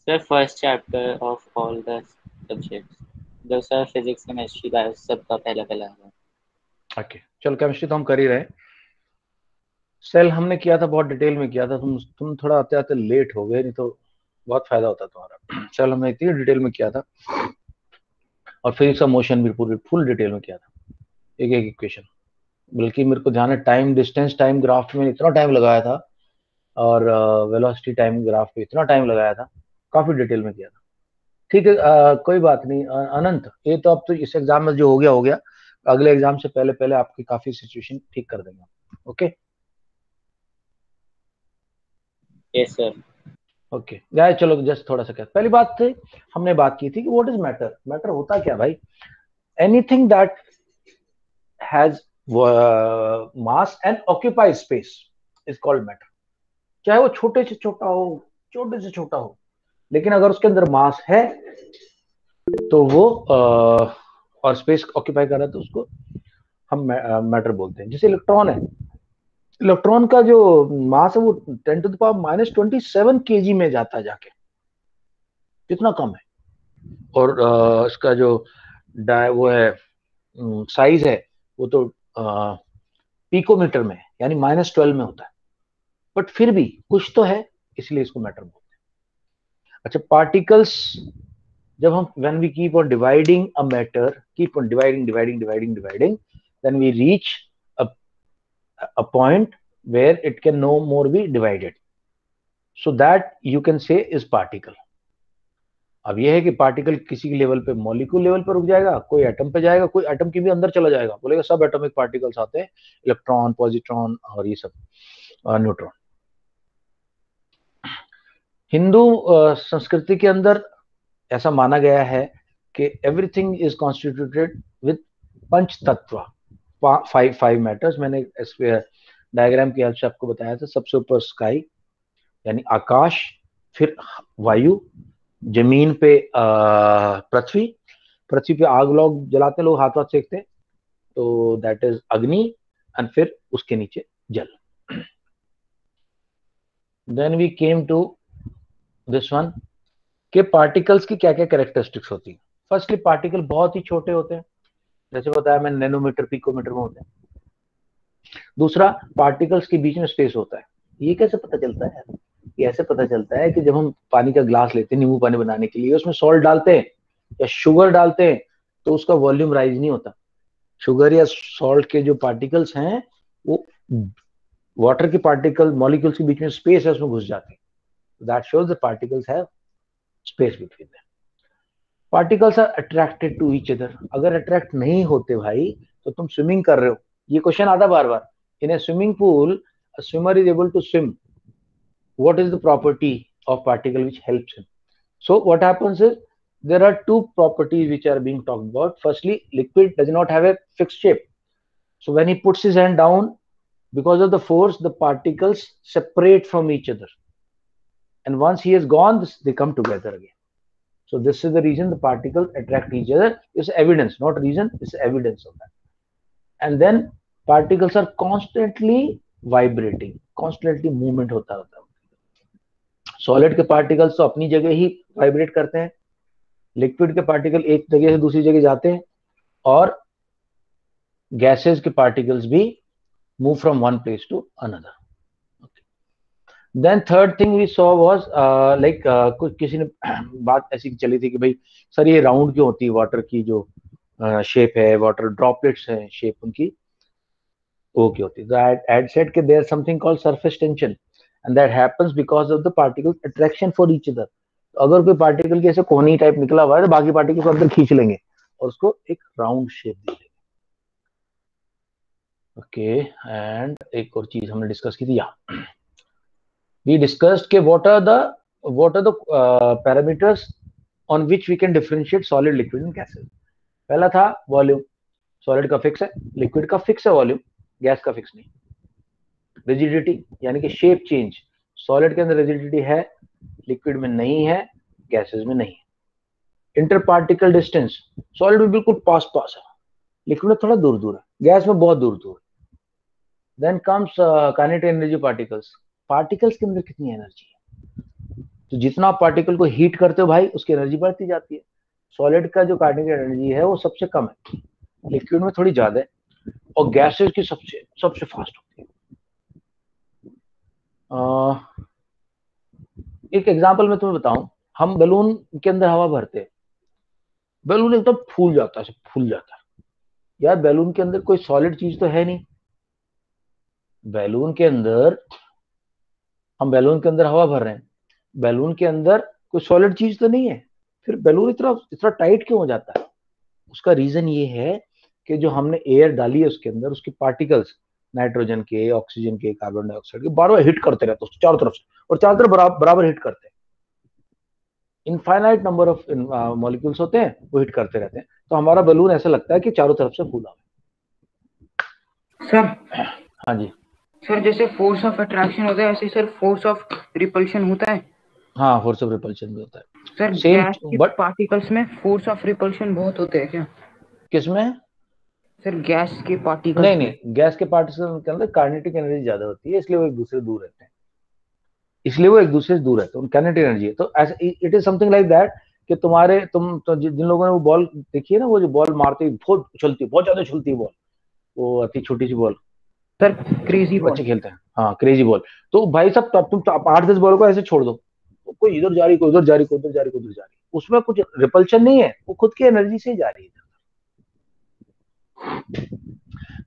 Sir first chapter of all the subjects, जो sir physics chemistry bio सबका पहला पहला है। ओके चलो, केमिस्ट्री तो हम कर ही रहे हैं। सेल हमने किया था, बहुत डिटेल में किया था। तुम थोड़ा आते आते लेट हो गए, नहीं तो बहुत फायदा होता तुम्हारा। सेल हमने इतनी डिटेल में किया था, और फिजिक्स का मोशन भी पूरी फुल डिटेल में किया था, एक एक इक्वेशन। बल्कि मेरे को ध्यान है, टाइम डिस्टेंस टाइम ग्राफ में इतना टाइम लगाया था, और वेलोसिटी टाइम ग्राफ पे इतना टाइम लगाया था, काफी डिटेल में किया था। ठीक है, कोई बात नहीं। अनंत, ये तो अब तो इस एग्जाम में जो हो गया, अगले एग्जाम से पहले पहले आपकी काफी सिचुएशन ठीक कर देंगे। Okay yes sir. ओके यार, चलो जस्ट थोड़ा सा क्या, पहली बात थी, हमने बात की थी कि व्हाट इज मैटर। मैटर होता क्या भाई? Anything that has mass and occupies space is called matter. चाहे वो छोटे से छोटा हो, छोटे से छोटा हो, लेकिन अगर उसके अंदर मास है तो वो और स्पेस ऑक्यूपाई कर रहा है, तो उसको हम मैटर बोलते हैं। जैसे इलेक्ट्रॉन है, इलेक्ट्रॉन का जो मास है वो 10⁻⁻27 केजी में जाता है जाके, कितना कम है। और इसका जो वो है, साइज है, वो तो पिकोमीटर में, यानी -12 में होता है। बट फिर भी कुछ तो है, इसलिए इसको मैटर बोलते हैं। अच्छा, पार्टिकल्स, जब हम when we keep on dividing a matter, keep on dividing, then we reach a, a point where it can no more be divided, so that you can say is particle. अब यह है कि particle किसी level पे, molecule level पर रुक जाएगा, कोई एटम पे जाएगा, कोई एटम के भी अंदर चला जाएगा, बोलेगा सब एटॉमिक पार्टिकल्स आते हैं, इलेक्ट्रॉन, पॉजिट्रॉन और ये सब न्यूट्रॉन। हिंदू संस्कृति के अंदर ऐसा माना गया है कि एवरीथिंग इज कॉन्स्टिट्यूटेड विद पंच तत्व, फाइव मैटर्स। मैंने इस डायग्राम की हेल्प से आपको बताया था। सबसे ऊपर स्काई, यानी आकाश, फिर वायु, जमीन पे पृथ्वी, पृथ्वी पे आग लोग जलाते हैं, लोग हाथ हाथ सेकते हैं, तो दैट इज अग्नि, एंड फिर उसके नीचे जल। Then we came to this one, के पार्टिकल्स की क्या क्या कैरेक्टरिस्टिक्स होती है। फर्स्टली, पार्टिकल बहुत ही छोटे होते हैं, जैसे बताया मैंने, नैनोमीटर पिकोमीटर में होते हैं। दूसरा, पार्टिकल्स के बीच में स्पेस होता है। ये कैसे पता चलता है? ये ऐसे पता चलता है कि जब हम पानी का ग्लास लेते हैं नींबू पानी बनाने के लिए, उसमें सॉल्ट डालते हैं या शुगर डालते हैं, तो उसका वॉल्यूम राइज नहीं होता। शुगर या सॉल्ट के जो पार्टिकल्स हैं, वो वाटर के पार्टिकल मॉलिक्यूल्स के बीच में स्पेस है, उसमें घुस जाते हैं। That shows the particles have space between them. Particles are attracted to each other. अगर अट्रैक्ट नहीं होते भाई, तो तुम स्विमिंग कर रहे हो, ये क्वेश्चन आता बार बार। In a swimming pool, a swimmer is able to swim. What is the property of particle which helps him? So what happens is, there are two properties which are being talked about. Firstly, liquid does not have a fixed shape. So when he puts his hand down, because of the force, the particles separate from each other. And once he is gone, they come together again. So this is the reason the particles attract each other. It's evidence, not reason, it's evidence of that. And then particles are constantly vibrating, constantly movement होता रहता है। Solid के particles तो अपनी जगह ही vibrate करते हैं, liquid के पार्टिकल एक जगह से दूसरी जगह जाते हैं, और गैसेस के पार्टिकल्स भी move from one place to another. Then third thing we saw was, like कुछ किसी ने बात ऐसी चली थी कि भाई सर ये राउंड क्यों होती है वाटर की जो शेप है, वाटर ड्रॉपलेट्स है शेप उनकी, वो क्यों होती है? एड सेड कि there something called surface tension, and that happens because of the particles attraction for each other. अगर कोई पार्टिकल की ऐसे कोनी टाइप निकला हुआ है, तो बाकी पार्टिकल को अंदर खींच लेंगे और उसको एक राउंड शेप दे देंगे। ओके, एंड एक और चीज हमने डिस्कस की थी, या we discussed के what are the parameters on which we can differentiate solid, liquid and gases. पहला था वॉल्यूम, सॉलिड का फिक्स है, लिक्विड का फिक्स है वॉल्यूम, गैस का फिक्स नहीं। रिजिडिटी, यानी कि शेप चेंज, सॉलिड के अंदर रिजिडिटी है, लिक्विड में नहीं है, गैसेस में नहीं है। इंटर पार्टिकल डिस्टेंस, सॉलिड में बिल्कुल पास पास है, लिक्विड में थोड़ा दूर दूर है, गैस में बहुत दूर दूर है। Then comes kinetic energy particles, particles के अंदर कितनी एनर्जी है, तो जितना आप पार्टिकल को हीट करते हो भाई, उसकी एनर्जी बढ़ती जाती है। सॉलिड का जो काइनेटिक एनर्जी है वो सबसे कम है, लिक्विड में थोड़ी ज्यादा है, और गैसेस की सबसे सबसे फास्ट होती है। एक एग्जांपल मैं तुम्हें बताऊं, हम बैलून के अंदर हवा भरते हैं, बैलून एकदम फूल जाता है, फूल जाता है। यार बैलून के अंदर कोई सॉलिड चीज तो है नहीं, बैलून के अंदर, हम बैलून के अंदर हवा भर रहे हैं, बैलून के अंदर कोई सॉलिड चीज तो नहीं है, फिर बैलून इतना इतना टाइट क्यों हो जाता है? उसका रीजन ये है कि जो हमने एयर डाली है उसके अंदर, उसके पार्टिकल्स नाइट्रोजन के, ऑक्सीजन के, कार्बन डाइऑक्साइड के बार बार हिट करते रहते हैं चारों तरफ से, और चारों तरफ बराबर हिट करते हैं। इनफाइनाइट नंबर ऑफ मॉलिक्यूल्स होते हैं, वो हिट करते रहते हैं, तो हमारा बलून ऐसा लगता है कि चारों तरफ से फूला सर। हाँ जी सर जैसे फोर्स ऑफ अट्रैक्शन होता है, ऐसे सर फोर्स ऑफ रिपल्शन होता है। हाँ, फोर्स ऑफ रिपल्शन भी होता है सर सेम, गैस के बट पार्टिकल्स में फोर्स ऑफ रिपल्शन बहुत होते हैं क्या? किसमें? सर गैस के नहीं पार्टिकल्स में। नहीं, गैस के पार्टिकल के अंदर काइनेटिक एनर्जी ज्यादा होती है, इसलिए वो एक दूसरे से दूर रहते हैं, इसलिए वो एक दूसरे से दूर रहते हैं, काइनेटिक एनर्जी है। तो ऐसे it is something like that कि तुम्हारे तुम तो जिन लोगों ने वो बॉल देखी है ना, वो जो बॉल मारते बहुत उछलती है, बहुत ज्यादा उछलती है बॉल, वो आती छोटी सी बॉल, सर क्रेजी बॉल। बच्चे खेलते हैं, हाँ क्रेजी बॉल। तो भाई साहब तब तुम 8-10 बॉल को ऐसे छोड़ दो, कोई इधर जा रही, कोई उधर जा रही, कोई उधर जा रही, कोई उधर जा रही, उसमें कुछ रिपल्शन नहीं है, वो खुद की एनर्जी से ही जा रही है।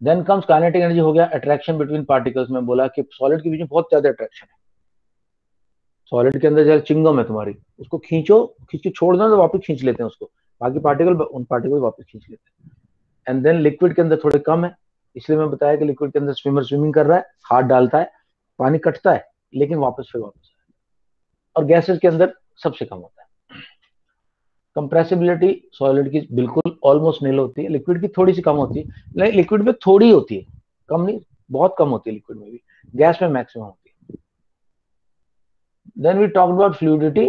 देन कम्स काइनेटिक एनर्जी, हो गया अट्रैक्शन बिटवीन पार्टिकल्स में, बोला कि सॉलिड के बीच में बहुत ज्यादा अट्रैक्शन है। सॉलिड के अंदर जैसे चिंगम है तुम्हारी, उसको खींचो, खींच के छोड़ दो तो वापस खींच लेते हैं उसको, बाकी पार्टिकल उन पार्टिकल वापस खींच लेते हैं। एंड देन लिक्विड के अंदर थोड़े कम है, इसलिए मैं बताया कि लिक्विड के अंदर स्विमर स्विमिंग कर रहा है, हाथ डालता है, पानी कटता है, लेकिन वापस फिर वापस, और गैसेस के अंदर सबसे कम होता है। कंप्रेसिबिलिटी सॉलिड की बिल्कुल ऑलमोस्ट नील होती है, लिक्विड की थोड़ी सी कम होती है, लिक्विड में थोड़ी होती है, कम नहीं, बहुत कम होती है लिक्विड में भी, गैस में मैक्सिमम होती है। Then we talk about fluidity,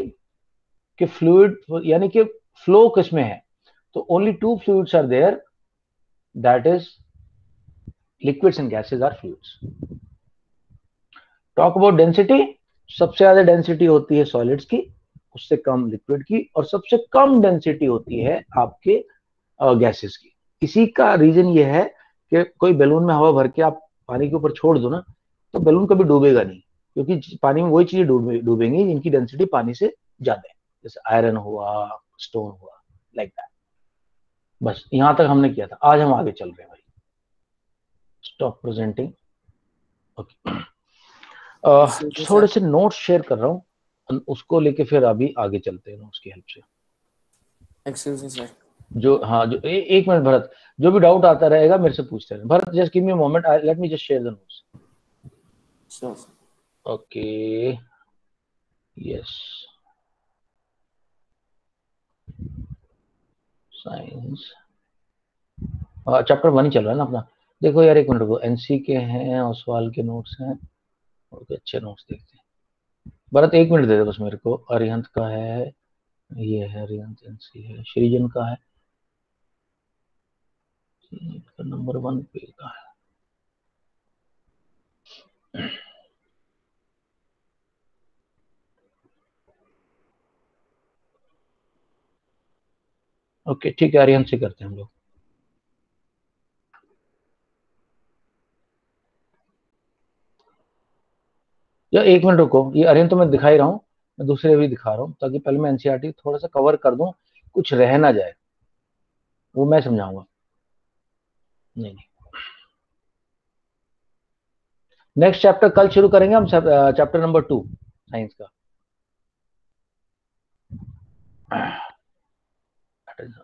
कि फ्लूइड यानी कि फ्लो किसमें है, तो only two fluids are there, that is liquids and gases are fluids. Talk about density, सबसे ज्यादा डेंसिटी होती है सॉलिड्स की, उससे कम लिक्विड की, और सबसे कम डेंसिटी होती है आपके गैसेस की। इसी का रीजन ये है कि कोई बैलून में हवा भर के आप पानी के ऊपर छोड़ दो ना, तो बैलून कभी डूबेगा नहीं, क्योंकि पानी में वही चीजें डूबेंगी जिनकी डेंसिटी पानी से ज्यादा है, जैसे आयरन हुआ, स्टोन हुआ, लाइक दैट। बस यहां तक हमने किया था, आज हम आगे चल रहे हैं भाई। Stop presenting. ओके, थोड़े से नोट्स शेयर कर रहा हूँ, उसको लेके फिर अभी आगे चलते हैं नोट्स की हेल्प से। Excuse me sir. जो हाँ, जो एक मिनट भरत, जो भी डाउट आता रहेगा मेरे से पूछते रहें। Bharat just give me a moment, let me just share the notes. Sure. Okay, yes, science chapter 1 ही चल रहा है ना अपना। देखो यार एक मिनट को, एनसी के हैं और सवाल के नोट्स हैं, और अच्छे नोट्स देखते हैं। भरत एक मिनट दे दे बस मेरे को। अरिहंत का है, ये है अरिहंत, एनसी है, श्रीजन का है, नंबर 1 पे का है। ओके ठीक है, अरिहंत से करते हैं हम लोग। या एक मिनट रुको, ये अरिहंत तो मैं दिखा ही रहा हूँ, मैं दूसरे भी दिखा रहा हूँ, ताकि पहले मैं एनसीईआरटी थोड़ा सा कवर कर दूं, कुछ रह ना जाए, वो मैं समझाऊंगा। नहीं नहीं, नेक्स्ट चैप्टर कल शुरू करेंगे हम, चैप्टर नंबर 2 साइंस का।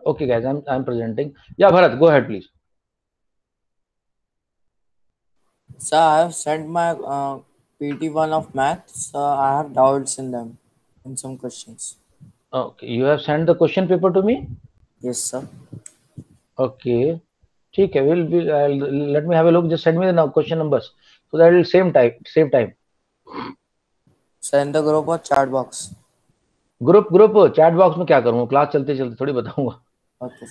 Okay guys, I'm presenting. Yeah, Bharat, go ahead please. Sir, I have sent my PT1 of math. So I have doubts in them, in some questions. Okay, you have sent the question paper to me? Yes, sir. Okay, ठीक है, let me have a look. Just send me the question numbers so that will save time. Send the group or chat box. Group chat box में क्या करूंगा, class चलते चलते थोड़ी बताऊंगा। Okay.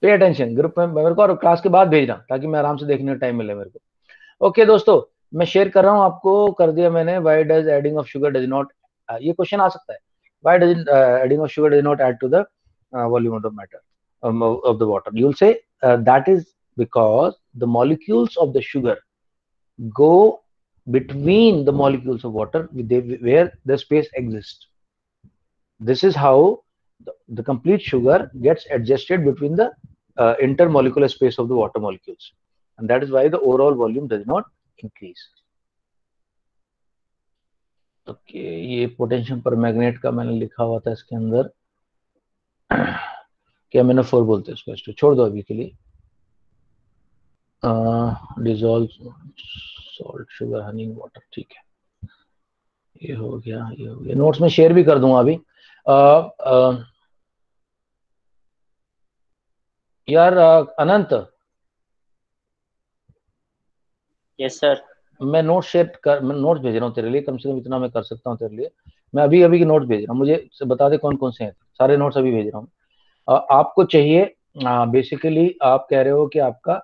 Pay attention, group में मेरे को, और क्लास के बाद भेजना, ताकि मैं आराम से देखने का टाइम मिले मेरे को। ओके दोस्तों, मैं शेयर कर रहा हूं आपको, कर दिया मैंने। Why does adding of sugar does not, ये क्वेश्चन आ सकता है, Why doesn't adding of sugar does not add to the volume of the matter of the water? You'll say that is because the molecules of the sugar go between the molecules of water where the space exists. This is how the complete sugar gets adjusted between the intermolecular space of the water molecules, and that is why the overall volume does not increase. Okay, ये पोटेंशियम पर magnet का मैंने लिखा हुआ था इसके अंदर, क्या मैंने 4 बोलते हैं इसको, इसको छोड़ दो अभी के लिए. Dissolve salt sugar Honey water, ठीक है, ये हो गया, ये हो गया. नोट्स में शेयर भी कर दूंगा अभी. यार अनंत, यस सर. मैं नोट शेयर कर, मैं नोट्स भेज रहा हूँ तेरे लिए, कम से कम इतना मैं कर सकता हूँ तेरे लिए. मैं अभी अभी के नोट्स भेज रहा हूँ, मुझे बता दे कौन कौन से हैं. सारे नोट्स अभी भेज रहा हूँ. आपको चाहिए बेसिकली, आप कह रहे हो कि आपका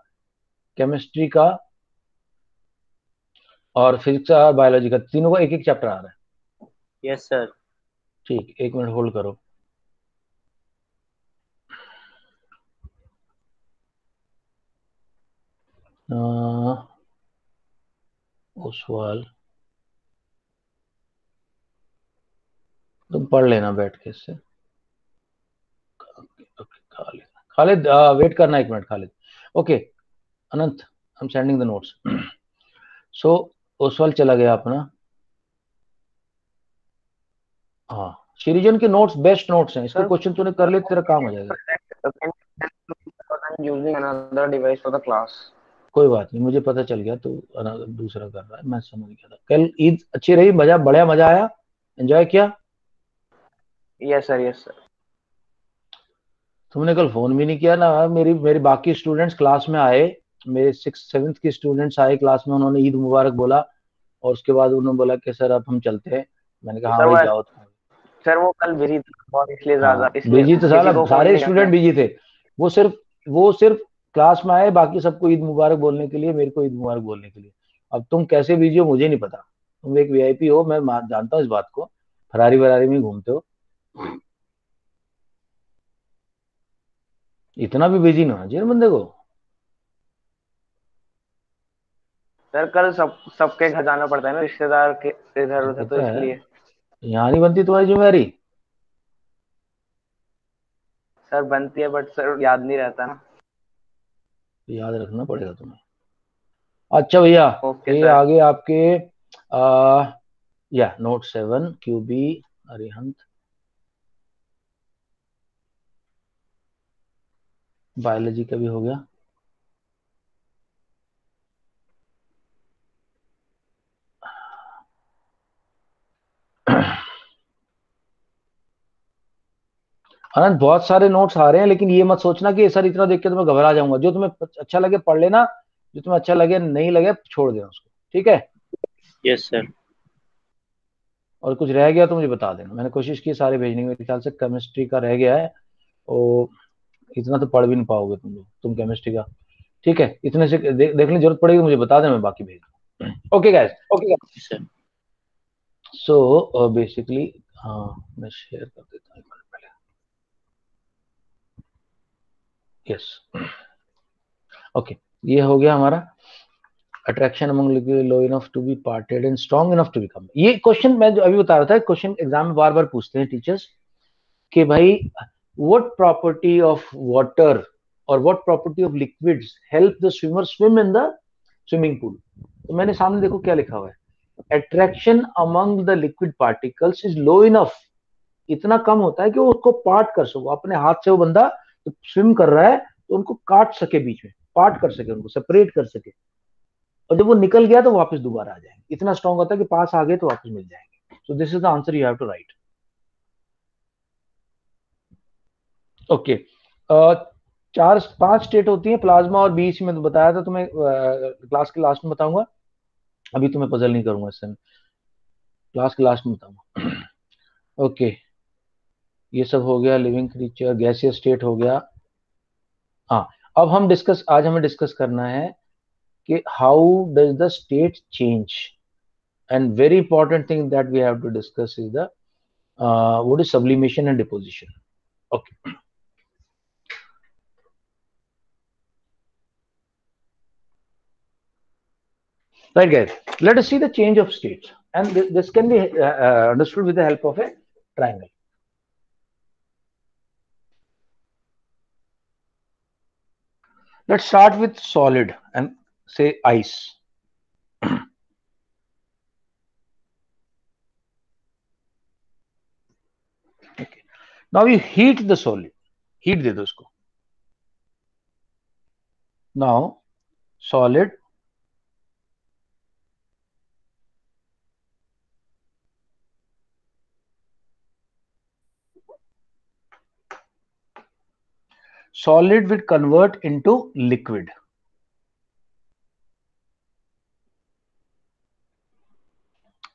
केमिस्ट्री का और फिजिक्स और बायोलॉजी का तीनों का एक एक चैप्टर आ रहा है. Yes sir. ठीक, 1 मिनट होल्ड करो. ओसवाल, तुम पढ़ लेना बैठ के इससे. खालिद वेट करना 1 मिनट. Khalid, okay. Anant, I am sending the notes. So Oswal चला गया अपना. हाँ, श्रीजन के नोट्स बेस्ट नोट्स हैं, इसके क्वेश्चन तूने कर ले तेरा काम हो जाएगा. using another device for the class. कोई बात नहीं, मुझे पता चल गया तू दूसरा कर रहा है, मैं समझ गया था. कल ईद अच्छी रही, बढ़िया मजा आया, एंजॉय किया? Yes sir, yes sir. तुमने कल फोन भी नहीं किया ना. मेरी बाकी स्टूडेंट्स क्लास में आए, मेरे 6th 7th के स्टूडेंट्स आए क्लास में, उन्होंने ईद मुबारक बोला और उसके बाद उन्होंने बोला कि सर अब हम चलते हैं. मैंने कहा हाँ भाई जाओ. सर वो कल बिजी था और इसलिए ज्यादा, बिजी तो सारे स्टूडेंट बिजी थे. वो सिर्फ क्लास में आए, बाकी सबको ईद मुबारक बोलने के लिए, मेरे को ईद मुबारक बोलने के लिए. अब तुम कैसे बिजी हो मुझे नहीं पता, तुम एक वीआईपी हो, मैं जानता हूँ इस बात को, फरारी वरारी में घूमते हो, इतना भी बिजी ना होना चाहिए बंदे को. सर कल सबके घर जाना पड़ता है ना, रिश्तेदार के इधर उधर, तो इसलिए. यहाँ नहीं बनती तुम्हारी जिम्मेदारी. सर बनती है बट सर याद नहीं रहता ना. याद रखना पड़ेगा तुम्हें. अच्छा भैया, ये आगे आपके या नोट 7 क्यूबी अरिहंत, बायोलॉजी का भी हो गया. अनंत, बहुत सारे नोट्स आ रहे हैं, लेकिन ये मत सोचना कि सर इतना देख के तुम्हें घबरा जाऊंगा. जो तुम्हें अच्छा लगे पढ़ लेना, जो तुम्हें अच्छा लगे नहीं लगे छोड़ देना उसको, ठीक है? Yes sir. और कुछ रह गया तो मुझे बता देना. मैंने कोशिश की सारे भेजने की, मेरे ख्याल से केमिस्ट्री का रह गया है, और इतना तो पढ़ भी नहीं पाओगे तुम लोग, तुम केमिस्ट्री का. ठीक है, इतने से देखने जरूरत पड़ेगी मुझे बता देना, मैं बाकी भेज दूँ. Okay guys, okay sir. So basically हाँ, मैं शेयर कर देता हूँ पहले. यस, ओके, ये हो गया हमारा attraction among liquid low enough to be parted and strong enough to become. ये क्वेश्चन मैं जो अभी बता रहा था, क्वेश्चन एग्जाम में बार बार पूछते हैं टीचर्स कि भाई व्हाट प्रॉपर्टी ऑफ वाटर और what property of liquids help the swimmer swim in the swimming pool. तो मैंने सामने देखो क्या लिखा हुआ है, attraction among the liquid particles is low enough. इतना कम होता है कि वो उसको पार्ट कर सको अपने हाथ से. वो बंदा तो स्विम कर रहा है तो उनको काट सके, बीच में पार्ट कर सके, उनको सेपरेट कर सके, और जब वो निकल गया तो वापस दोबारा आ जाएंगे. इतना स्ट्रॉन्ग होता है कि पास आ गए तो वापस मिल जाएंगे. So this is the answer you have to write. Okay, 4-5 state होती है प्लाज्मा और बीच में तो बताया था तुम्हें, क्लास के लास्ट में बताऊंगा. अभी तुम्हें पजल नहीं करूंगा इससे, क्लास के लास्ट में बताऊंगा. ओके, ये सब हो गया. लिविंग क्रीचर, गैसियस स्टेट हो गया. हाँ, अब आज हमें डिस्कस करना है कि how does the state change, and very important thing that we have to discuss is the what is sublimation and deposition. Okay. Right, guys. Let us see the change of states, and this can be understood with the help of a triangle. Let's start with solid and say ice. Okay. Now you heat the solid. Heat दे दो इसको. Now solid will convert into liquid.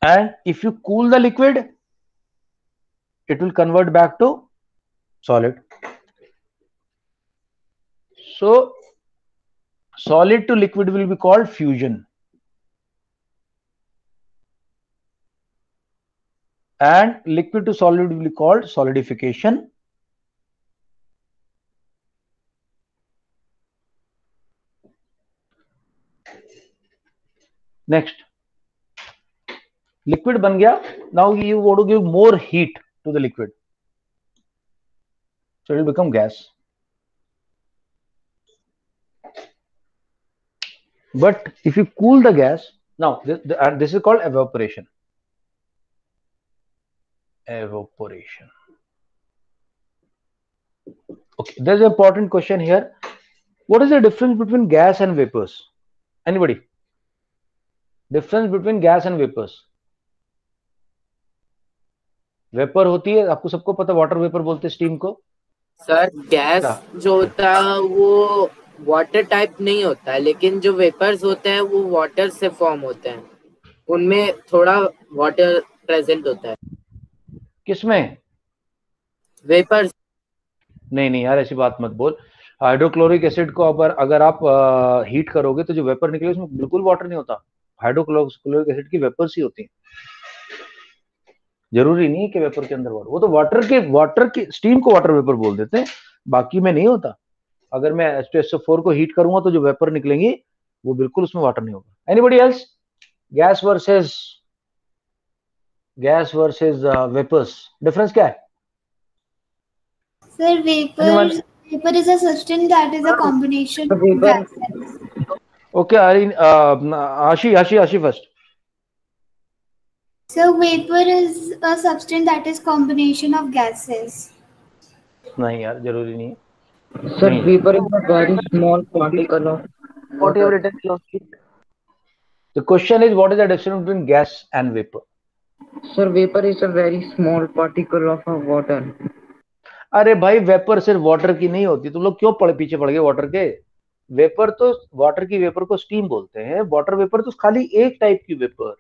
And if you cool the liquid, it will convert back to solid. So solid to liquid will be called fusion, and liquid to solid will be called solidification. Next, liquid ban gaya. Now you want to give more heat to the liquid, so it will become gas. But if you cool the gas, now this is called evaporation. Evaporation. Okay, there's an important question here. What is the difference between gas and vapors? Anybody? Difference between gas and vapors? Vapour होती है, आपको सबको पता, water vapour बोलते हैं steam को. Sir gas जो होता है वो वाटर टाइप नहीं होता है, लेकिन जो वेपर्स होते हैं वो वाटर से फॉर्म होते हैं, उनमें थोड़ा वाटर प्रेजेंट होता है. किसमें? वेपर्स. नहीं यार, ऐसी बात मत बोल. हाइड्रोक्लोरिक एसिड को अगर आप हीट करोगे तो जो वेपर निकले उसमें बिल्कुल वाटर नहीं होता. हाइड्रोक्लोरिक एसिड की वेपर्स ही होती हैं. जरूरी नहीं है कि वेपर के अंदर वाटर, वो तो वाटर के स्टीम को वाटर वेपर बोल देते हैं, बाकी में नहीं होता. अगर मैं H2SO4 को हीट करूंगा तो जो वेपर निकलेंगी वो बिल्कुल उसमें वाटर नहीं होगा. Anybody else? Gas versus vapours, difference क्या है? Sir, vapor is a substance that is a combination of gases. Okay, Ashi first. So vapor is a substance that is combination of gases. नहीं यार, जरूरी नहीं. Sir, vapor is a very small particle of whatever it is. The question is, what is the difference between gas and vapor? Sir, vapor is a very small particle of water. अरे भाई, vapour सिर्फ water की नहीं होती. तुम लोग क्यों पीछे पड़ गए वाटर के? वेपर तो वाटर की वेपर को स्टीम बोलते हैं. वाटर वेपर तो खाली एक टाइप की वेपर.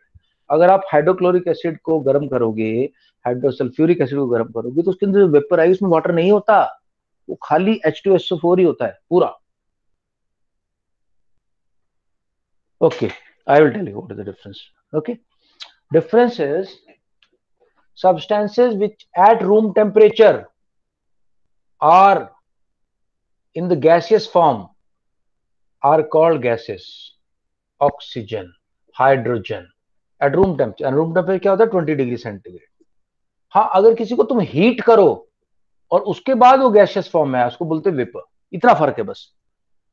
अगर आप हाइड्रोक्लोरिक एसिड को गर्म करोगे, हाइड्रोसल्फ्यूरिक एसिड को गर्म करोगे, तो उसके अंदर जो वेपर आई उसमें वाटर नहीं होता, वो खाली H2SO4 ही होता है पूरा. Okay, I will tell you what is the difference. Okay, difference is substances which at room temperature are in the gaseous form are called gases. Oxygen, hydrogen at room temperature. And room temperature क्या होता है? 20 degree centigrade. हाँ, अगर किसी को तुम heat करो और उसके बाद वो गैसियस फॉर्म में है, उसको बोलते हैं वेपर. इतना फर्क है बस.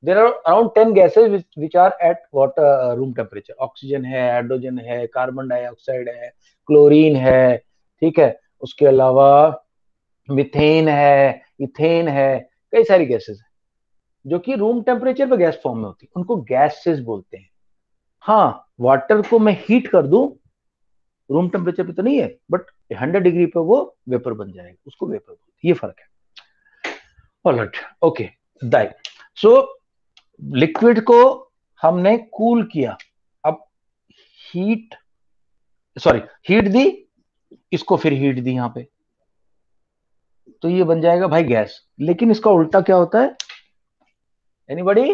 There are around 10 gases which are at what room temperature. Oxygen है, हाइड्रोजन है, कार्बन डाइऑक्साइड है, क्लोरीन है, ठीक है. उसके अलावा मीथेन है, इथेन है, कई सारी गैसेस है जो कि रूम टेम्परेचर पे गैस फॉर्म में होती है. उनको गैसेस बोलते हैं. हाँ, वाटर को मैं हीट कर दूं, रूम टेम्परेचर पे तो नहीं है, बट 100 डिग्री पे वो वेपर बन जाएगा, उसको वेपर बोलते हैं. ये फर्क है. Alright, okay. सो लिक्विड को हमने कूल किया, अब हीट दी, इसको फिर हीट दी यहां पे, तो ये बन जाएगा भाई गैस. लेकिन इसका उल्टा क्या होता है? Anybody?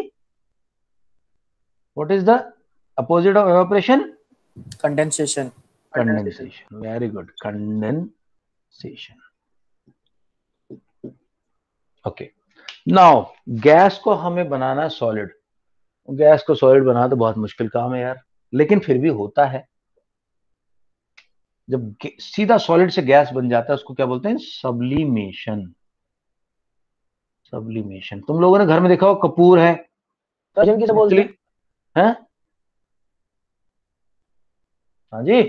What is the opposite of evaporation? Condensation. Condensation. Very good. Condensation. Okay, now gas को हमें बनाना है सॉलिड। गैस को सॉलिड बनाना तो बहुत मुश्किल काम है यार, लेकिन फिर भी होता है। जब सीधा सॉलिड से गैस बन जाता है उसको क्या बोलते हैं? सब्लिमेशन। सब्लिमेशन। तुम लोगों ने घर में देखा हो कपूर है, फ्यूजन किसे बोलते हैं? हैं? हाँ जी,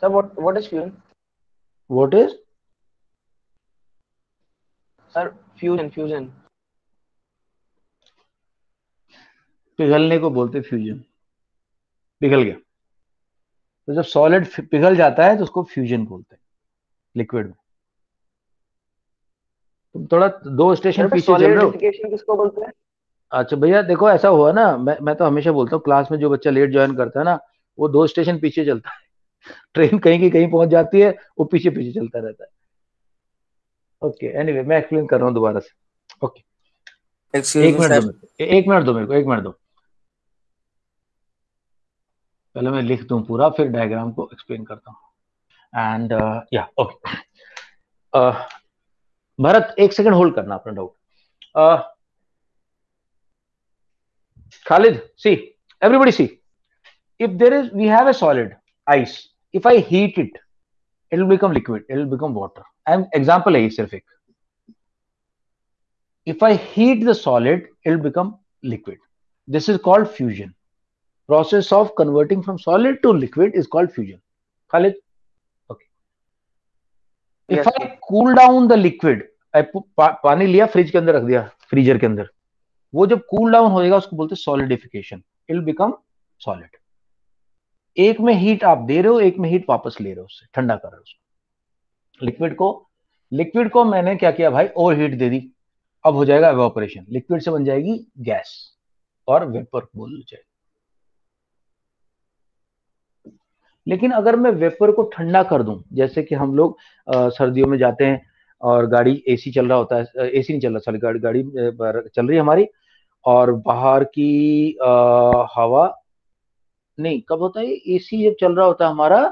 sir what is fusion? What is? Sir fusion पिघलने को बोलते फ्यूजन। पिघल गया तो जब सॉलिड पिघल जाता है तो उसको फ्यूजन बोलते हैं लिक्विड में। तुम थोड़ा 2 स्टेशन पीछे चल रहे हो। सॉलिडिफिकेशन किसको बोलते हैं? अच्छा भैया देखो, ऐसा हुआ ना, मैं तो हमेशा बोलता हूँ क्लास में जो बच्चा लेट ज्वाइन करता है ना, वो 2 स्टेशन पीछे चलता है। ट्रेन कहीं की कहीं पहुंच जाती है, वो पीछे पीछे चलता रहता है। ओके, एनीवे मैं एक्सप्लेन कर रहा हूँ दोबारा से। ओके, एक मिनट दो मेरे को। पहले मैं लिख दूं पूरा, फिर डायग्राम को एक्सप्लेन करता हूँ। एंड या ओके, भरत 1 सेकंड होल्ड करना अपना doubt. Khalid, see, everybody see. If we have a solid, ice. If I heat it, it will become liquid. It will become water. And example है सिर्फ एक. If I heat the solid, it will become liquid. This is called fusion. Process of converting from solid to liquid is called fusion. Khalid, okay. If Yes, I cool down the liquid, I पानी लिया fridge के अंदर रख दिया, freezer के अंदर, वो जब कूल डाउन होएगा उसको बोलते हैं solidification. It will become solid. एक में हीट आप दे रहे हो, एक में हीट वापस ले रहे हो, उससे ठंडा कर रहे हो उसको। लिक्विड को मैंने क्या किया भाई, और हीट दे दी, अब हो जाएगा एवापोरेशन, लिक्विड से बन जाएगी गैस और वेपर बोल जाएगी। लेकिन अगर मैं वेपर को ठंडा कर दूं, जैसे कि हम लोग सर्दियों में जाते हैं और गाड़ी एसी चल रहा होता है, एसी नहीं चल रहा, सॉरी गाड़ी चल रही है हमारी, और बाहर की हवा नहीं, कब होता है एसी जब चल रहा होता है हमारा,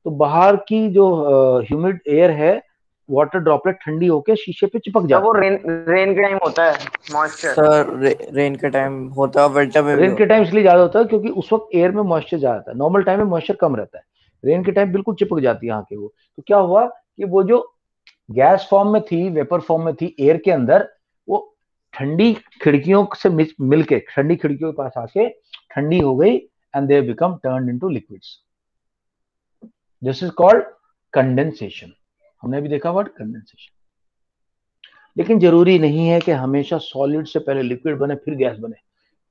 तो बाहर की जो ह्यूमिड एयर है, वाटर ड्रॉपलेट ठंडी होके शीशे पे चिपक जाता है। वो रेन के टाइम होता है मॉइस्चर। सर रेन के टाइम होता है, विंटर में रेन के टाइम इसलिए ज्यादा होता है क्योंकि उस वक्त एयर में मॉइस्चर ज्यादा आता है, नॉर्मल टाइम में मॉइस्चर कम रहता है, रेन के टाइम बिल्कुल चिपक जाती है यहाँ के वो। तो क्या हुआ कि वो जो गैस फॉर्म में थी, वेपर फॉर्म में थी एयर के अंदर, वो ठंडी खिड़कियों से मिलके ठंडी खिड़कियों के पास आके ठंडी हो गई, and they become turned into liquids. This is called condensation. हमने भी देखा वर्ड कंडेंसेशन। लेकिन जरूरी नहीं है कि हमेशा सॉलिड से पहले लिक्विड बने फिर गैस बने।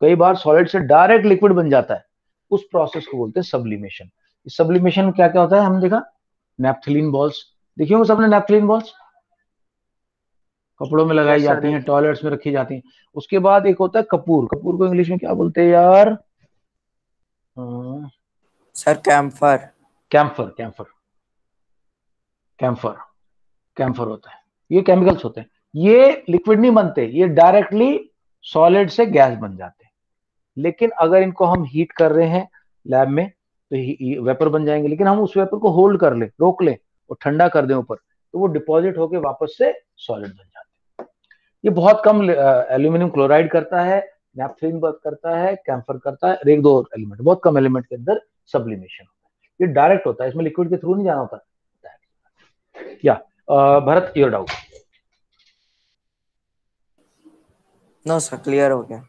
कई बार सॉलिड से डायरेक्ट लिक्विड बन जाता है, उस प्रोसेस को बोलते हैं सब्लिमेशन। इस सब्लिमेशन क्या क्या होता है हमने देखा, नैप्थलीन बॉल्स देखिए, वो सबने नैप्थलीन बॉल्स कपड़ों में लगाई जाती हैं, टॉयलेट्स में रखी जाती हैं। उसके बाद एक होता है कपूर। कपूर को इंग्लिश में क्या बोलते हैं यार? Sir camphor. Camphor camphor camphor camphor होता है। ये केमिकल्स होते हैं, ये लिक्विड नहीं बनते, ये डायरेक्टली सॉलिड से गैस बन जाते हैं। लेकिन अगर इनको हम हीट कर रहे हैं लैब में तो वेपर बन जाएंगे। लेकिन हम उस वेपर को होल्ड कर ले, रोक ले और ठंडा कर दें ऊपर, तो वो डिपॉजिट होके वापस से सॉलिड बन जाते हैं। ये बहुत कम एल्यूमिनियम क्लोराइड करता है, नैप्थलीन करता है, कैम्फर करता है, एक दो एलिमेंट, बहुत कम एलिमेंट के अंदर सब्लिमेशन होता है। ये डायरेक्ट होता है, इसमें लिक्विड के थ्रू नहीं जाना होता। या Bharat, your doubt? No sir, clear हो गया।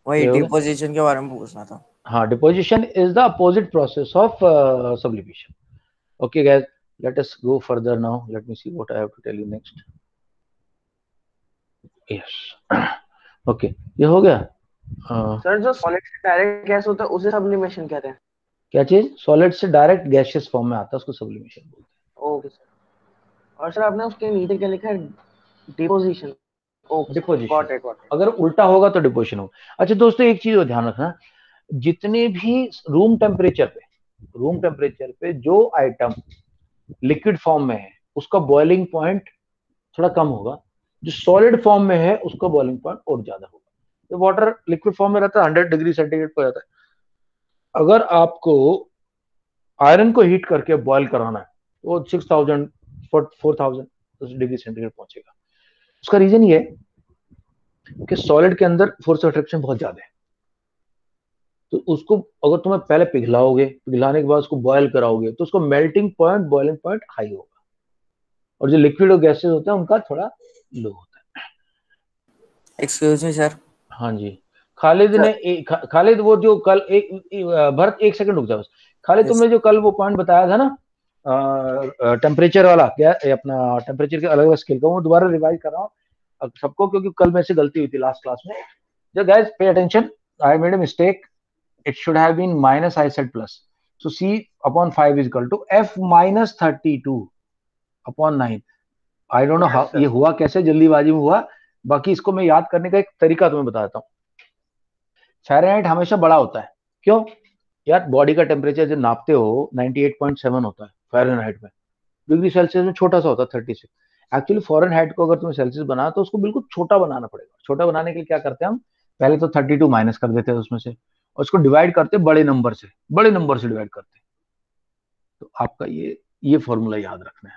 वही डिपोजिशन के बारे में पूछना था। हाँ, deposition is the opposite process of sublimation. Okay guys, let us go further now. Let me see what I have to tell you next. Yes. Okay, ये हो गया। सर जो सॉलिड से डायरेक्ट गैस होता है उसे सब्लिमेशन कहते हैं। क्या चीज? सॉलिड से डायरेक्ट गैसियस फॉर्म में आता है, उसको सब्लिमेशन बोलते हैं। Okay sir. और सर आपने उसके नीचे क्या लिखा है? डिपोजिशन। डिपोजिशन अगर उल्टा होगा तो डिपोजिशन होगा। अच्छा दोस्तों, एक चीज ध्यान रखना, जितने भी रूम टेम्परेचर पे जो आइटम लिक्विड फॉर्म में है उसका बॉइलिंग पॉइंट थोड़ा कम होगा, जो सॉलिड फॉर्म में है उसका बॉइलिंग पॉइंट और ज्यादा होगा। तो वाटर लिक्विड फॉर्म में रहता है 100 डिग्री सेंटीग्रेड पर जाता है। अगर आपको आयरन को हीट करके बॉयल कराना है वो 6000 4000 डिग्री सेंटीग्रेड पहुंचेगा। उसका रीजन ये है कि सॉलिड के अंदर फोर्स ऑफ अट्रैक्शन बहुत ज्यादा है, तो उसको अगर तुम्हें पहले पिघलाओगे, पिघलाने के बाद उसको बॉयल कराओगे, तो उसको melting point, boiling point high होगा, और जो लिक्विड और गैसेस होते हैं उनका थोड़ा लो होता है। Excuse me sir. हाँ जी खालिद ने खालिद वो जो कल भरत 1 सेकंड रुक जाओ बस। खालिद तुमने जो कल वो पॉइंट बताया था ना टेम्परेचर वाला, क्या अपना टेम्परेचर के अलग अलग स्केल का, वो दोबारा रिवाइज कर रहा हूँ सबको, क्योंकि कल मेरे से गलती हुई थी लास्ट क्लास में। जो guys pay attention, I made a mistake, it should have been minus, I said plus. So C upon 5 is equal to F minus 32 upon 9. I don't know how ये हुआ कैसे, जल्दीबाजी में हुआ। बाकी इसको मैं याद करने का एक तरीका तुम्हें बताता हूँ। फ़ारेनहाइट हमेशा बड़ा होता है, क्यों यार? बॉडी का टेम्परेचर जब नापते हो 98.7 होता है फ़ारेनहाइट में, डिग्री सेल्सियस में छोटा सा होता है 36। एक्चुअली फ़ारेनहाइट को अगर तुम्हें सेल्सियस बना तो उसको बिल्कुल छोटा बनाना पड़ेगा। छोटा बनाने के लिए क्या करते हैं हम, पहले तो 32 माइनस कर देते हैं उसमें से, और उसको डिवाइड करते बड़े नंबर से, बड़े नंबर से डिवाइड करते। तो आपका ये फॉर्मूला याद रखना है।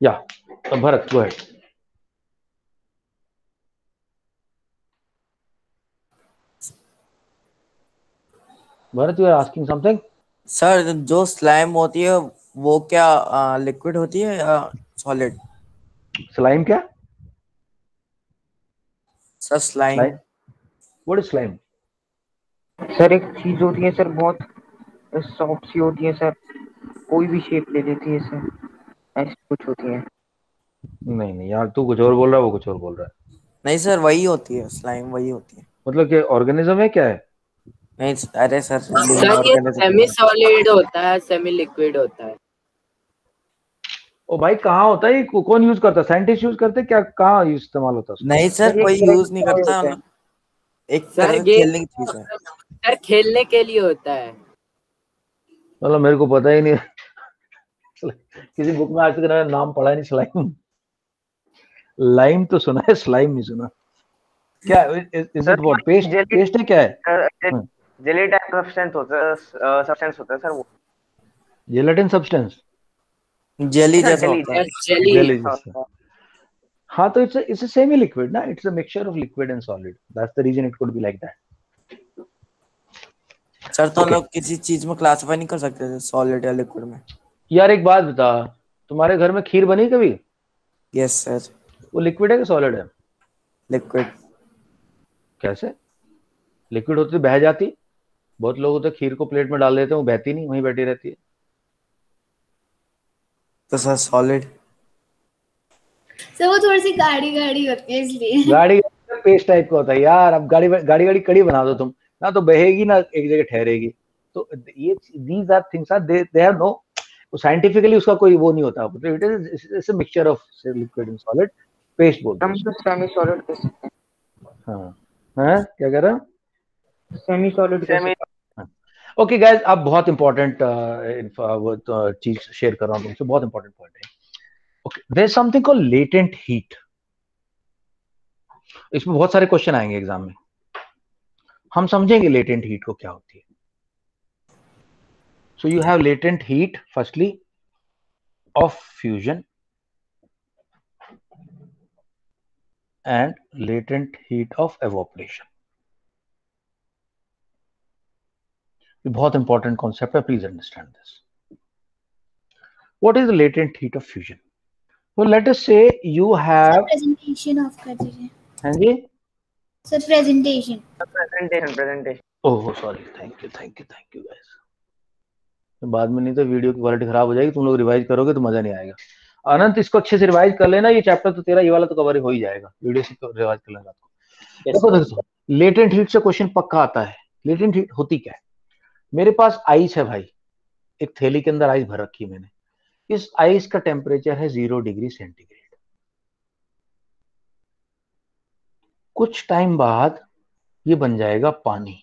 या तो Bharat go ahead. Bharat you are asking something. Sir जो स्लाइम होती है वो क्या लिक्विड होती है या सॉलिड? स्लाइम क्या? Sir slime. What is slime? Sir एक चीज होती है सर, बहुत सॉफ्ट सी होती है सर, कोई भी शेप ले लेती है सर, ऐसी कुछ होती है। नहीं यार, तू कुछ और बोल रहा है, वो कुछ और बोल रहा है। नहीं सर वही होती है, स्लाइम वही होती है। मतलब कि ऑर्गेनिज्म है, क्या है? नहीं अरे सर ये सेमी सॉलिड होता है, सेमी लिक्विड होता है। ओ भाई कहाँ होता है, कौन यूज करता है? साइंटिस्ट यूज करते हैं क्या? कहाँ इस्तेमाल होता है? नहीं सर कोई यूज नहीं करता, एक तरह से खेलने की चीज है सर, खेलने के लिए होता है। मतलब मेरे को पता ही नहीं किसी बुक में आज तक नाम पढ़ा नहीं स्लाइम। लाइम तो सुना है, स्लाइम नहीं सुना। क्या इज इट व्हाट? पेस्ट है क्या है? जेली टाइप सब्सटेंस होता है सर, वो जेलेटिन सब्सटेंस, जेली जैसा होता है। जेली जैसा। हाँ तो इट्स अ सेमी लिक्विड ना, it's a mixture of liquid and solid, that's the reason it could be like that. Sir तो लोग किसी चीज में क्लासिफाई नहीं कर सकते थे सॉलिड या लिक्विड में? यार एक बात बता, तुम्हारे घर में खीर बनी कभी? Yes sir. वो लिक्विड है कि सॉलिड है? लिक्विड। कैसे? लिक्विड होती बह जाती। बहुत लोग होते खीर को प्लेट में डाल देते हैं, वो बहती नहीं, वहीं बैठी रहती है। तो सर सॉलिड। सर वो थोड़ी सी गाढ़ी गाढ़ी होती है इसलिए। गाड़ी पेस्ट टाइप का होता है यार। अब गाड़ी कड़ी बना दो तुम ना, तो बहेगी ना एक जगह ठहरेगी। तो ये these are things are they have no, scientifically उसका कोई वो नहीं होता। It is a mixture of liquid and solid, paste बोलते हैं। हम तो सेमी सॉलिड कह सकते हैं। हाँ क्या कह रहा हूँ? Semi solid semi. Okay guys, अब बहुत इंपॉर्टेंट चीज शेयर कर रहा हूँ तुमसे, बहुत इंपॉर्टेंट पॉइंट है। Okay, there is something called latent heat. इसमें बहुत सारे क्वेश्चन आएंगे एग्जाम में, हम समझेंगे लेटेंट हीट को क्या होती है। So you have latent heat firstly of fusion and latent heat of evaporation. बहुत इंपॉर्टेंट कॉन्सेप्ट है, please understand this. What is the latent heat of fusion? well let us say you have presentation of कर दीजिए। हाँ जी sir presentation. Oh sorry, thank you guys. बाद में नहीं तो वीडियो की क्वालिटी खराब हो जाएगी, तुम लोग रिवाइज करोगे तो मजा नहीं आएगा। अनंत इसको अच्छे से रिवाइज कर लेना, ये चैप्टर तो तेरा ये वाला तो कवर हो ही जाएगा, वीडियो से तो रिवाइज कर लेना आपको। देखो लेटेंट हीट से क्वेश्चन पक्का आता है। लेटेंट हीट होती क्या है? मेरे पास आइस है भाई, एक थैली के अंदर आइस भर रखी है मैंने। इस आइस का टेम्परेचर है 0 डिग्री सेंटीग्रेड। कुछ टाइम बाद ये बन जाएगा पानी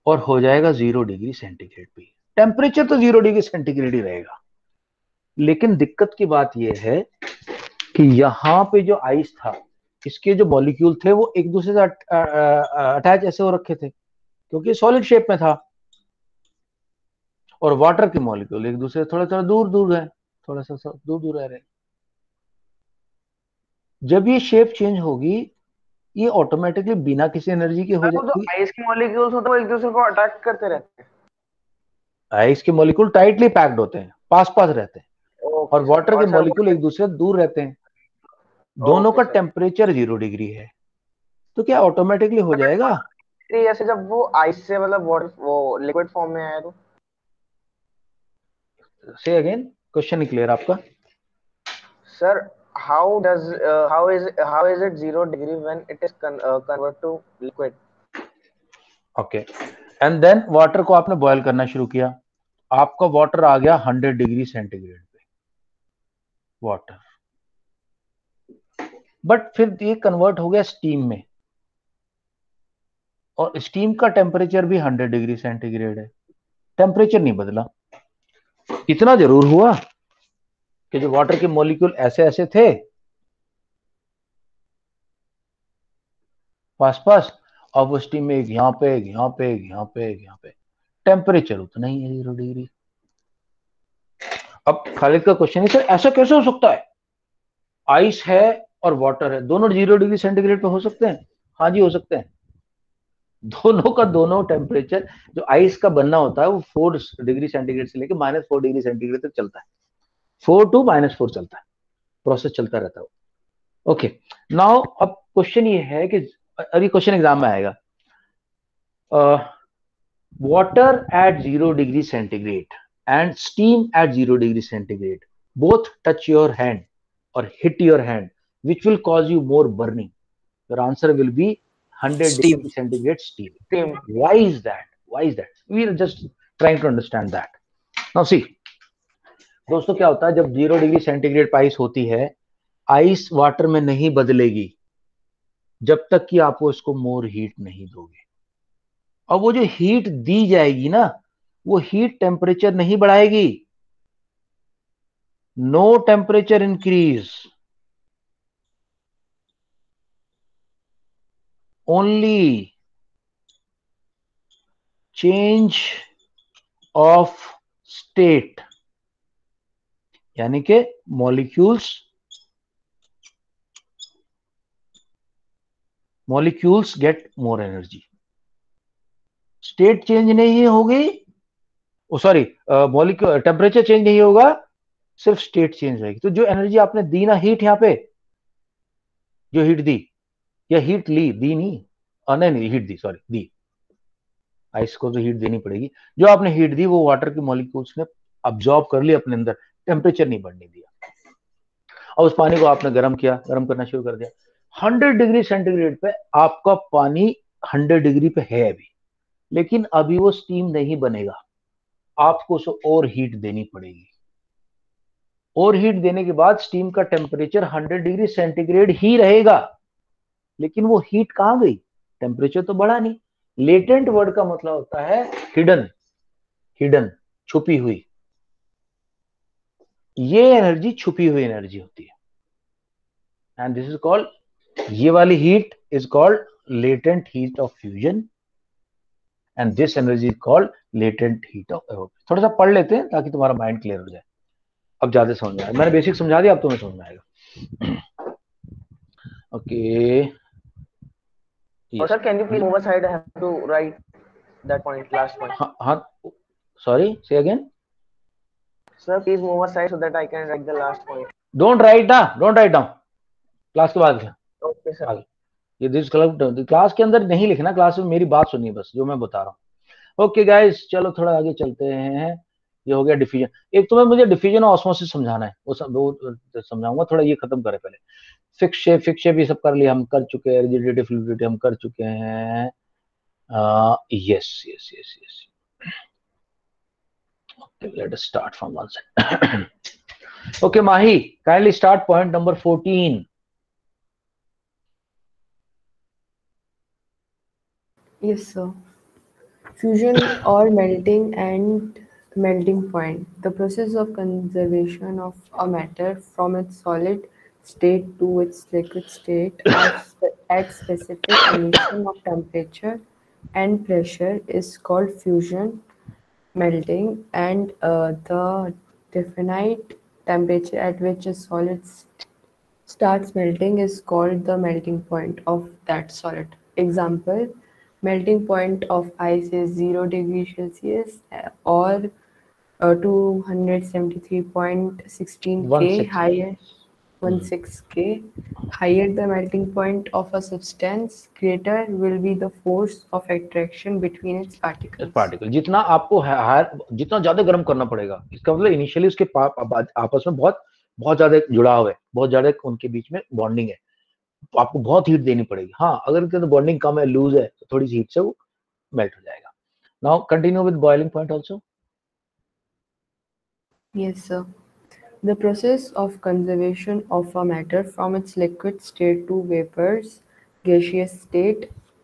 और हो जाएगा 0 डिग्री सेंटीग्रेड पे। टेम्परेचर तो 0 डिग्री सेंटीग्रेड ही रहेगा, लेकिन दिक्कत की बात यह है कि यहां पे जो आइस था, इसके जो मॉलिक्यूल थे वो एक दूसरे से अटैच ऐसे हो रखे थे, क्योंकि सॉलिड शेप में था। और वाटर के मॉलिक्यूल एक दूसरे से थोड़ा थोड़ा दूर दूर है, थोड़ा सा दूर दूर रह रहे हैं। जब ये शेप चेंज होगी ये ऑटोमेटिकली बिना किसी एनर्जी के हो वो जो जाएगी। आइस के मॉलिक्यूल्स होते हैं वो एक दूसरे को अट्रैक्ट करते रहते हैं। आइस के मॉलिक्यूल टाइटली पैक्ड होते हैं, पास पास रहते हैं, ओके और वाटर के सर, मॉलिक्यूल एक दूसरे से दूर रहते हैं। दोनों ओके का सर। टेम्परेचर 0 डिग्री है, तो क्या ऑटोमेटिकली हो जाएगा? ऐसे जब वो आइस से मतलब वाटर वो लिक्विड फॉर्म में आया तो से अगेन क्वेश्चन नहीं क्लियर आपका? Sir how is it 0 degree when it is convert to liquid? Okay, and then water को आपने बॉयल करना शुरू किया, आपका वाटर आ गया 100 डिग्री सेंटीग्रेड पे वाटर, बट फिर ये कन्वर्ट हो गया स्टीम में, और स्टीम का टेम्परेचर भी 100 डिग्री सेंटीग्रेड है, टेम्परेचर नहीं बदला। इतना जरूर हुआ कि जो वाटर के मॉलिक्यूल ऐसे ऐसे थे पास पास, अब वो स्टीम में एक यहाँ पे एक यहाँ पे एक यहाँ पे एक यहाँ पे, टेम्परेचर उतना ही है 0 डिग्री। अब खालिद का क्वेश्चन है सर ऐसा कैसे हो सकता है, आइस है और वाटर है, दोनों 0 डिग्री सेंटीग्रेड पे हो सकते हैं? हाँ जी हो सकते हैं। दोनों का दोनों टेम्परेचर, जो आइस का बनना होता है वो 4 डिग्री सेंटीग्रेड से लेकर -4 डिग्री सेंटीग्रेड तक चलता है, 4 to -4 चलता है, प्रोसेस चलता रहता है। ओके, नाउ अब क्वेश्चन ये है कि अभी क्वेश्चन एग्जाम में आएगा, water at 0 degree centigrade and steam at 0 degree centigrade both touch your hand or hit your hand, which will cause you more burning? Your answer will be 100 Steam. degree centigrade steam. Steam. Why is that? Why is that? We are just trying to understand that. Now see, दोस्तों क्या होता है जब 0 degree centigrade पे ice होती है, ice water में नहीं बदलेगी जब तक कि आप उसको मोर हीट नहीं दोगे। और वो जो हीट दी जाएगी ना, वो हीट टेम्परेचर नहीं बढ़ाएगी, no temperature increase, only change of state, यानी कि molecules get more energy. State change नहीं होगी, सॉरी मॉलिक्यूल टेम्परेचर चेंज नहीं होगा, सिर्फ स्टेट चेंज होगी। तो जो एनर्जी आपने दी ना हीट, यहां पे जो हीट दी या हीट ली, दी नहीं, नहीं हीट दी, सॉरी दी, आइस को तो हीट देनी पड़ेगी, जो आपने हीट दी वो वाटर के मॉलिक्यूल्स ने अब्जॉर्ब कर ली अपने अंदर, टेम्परेचर नहीं बढ़ने दिया। और उस पानी को आपने गर्म किया, गर्म करना शुरू कर दिया, 100 डिग्री सेंटीग्रेड पे आपका पानी 100 डिग्री पे है अभी, लेकिन अभी वो स्टीम नहीं बनेगा, आपको उसे और हीट देनी पड़ेगी। और हीट देने के बाद स्टीम का टेम्परेचर 100 डिग्री सेंटीग्रेड ही रहेगा, लेकिन वो हीट कहां गई, टेम्परेचर तो बढ़ा नहीं। लेटेंट वर्ड का मतलब होता है हिडन, हिडन छुपी हुई, ये एनर्जी छुपी हुई एनर्जी होती है, एंड दिस इज कॉल्ड, ये वाली heat is called latent heat of fusion, and this energy is called latent heat of evaporation. थोड़ा सा पढ़ लेते हैं ताकि तुम्हारा माइंड क्लियर हो जाए, अब ज्यादा समझ में आएगा। मैंने बेसिक समझा दिया, अब तुम्हें समझ में आएगा। Okay sir can you please move aside? I have to write that point, last point. हाँ, सॉरी से again. Sir, please move aside so that I can write the last point. Don't write down, class के बाद लिखना। Okay sir. ये this class के अंदर नहीं लिखना, क्लास में मेरी बात सुनिए बस, जो मैं बता रहा हूँ। ओके गाइस, चलो थोड़ा आगे चलते हैं। ये हो गया डिफिजन। एक तुम्हें मुझे डिफिजन और ऑस्मोसिस समझाना है, वो समझाऊंगा, थोड़ा ये खत्म करें पहले। फिक्स शेप ये सब कर लिया, हम कर चुके हैं, रिजिडिटी फ्लूइडिटी हम कर चुके हैं। Yes, okay, let us start from one side. Okay Mahi, kindly start point number 14. Yes sir. Fusion or melting and melting point, the process of conservation of a matter from its solid state to its liquid state at specific condition of temperature and pressure is called fusion. melting, and the definite temperature at which a solid starts melting is called the melting point of that solid. Example, melting point of ice is 0 degrees Celsius or 273.16 K 16 higher 16 K. Higher the melting point of a substance, greater will be the force of attraction between its particles. Particle जितना आपको जितना ज्यादा गर्म करना पड़ेगा, इसका मतलब initially उसके आपस में बहुत बहुत ज्यादा जुड़ाव है, बहुत ज्यादा उनके बीच में बॉन्डिंग है, तो आपको बहुत हीट देनी पड़ेगी। हाँ, अगर इनके बॉन्डिंग कम है, लूज है, तो थोड़ी सी हीट से वो मेल्ट हो जाएगा। Now continue with boiling point also. Yes, sir. The process of conservation of a matter from its liquid state to vapor's gaseous state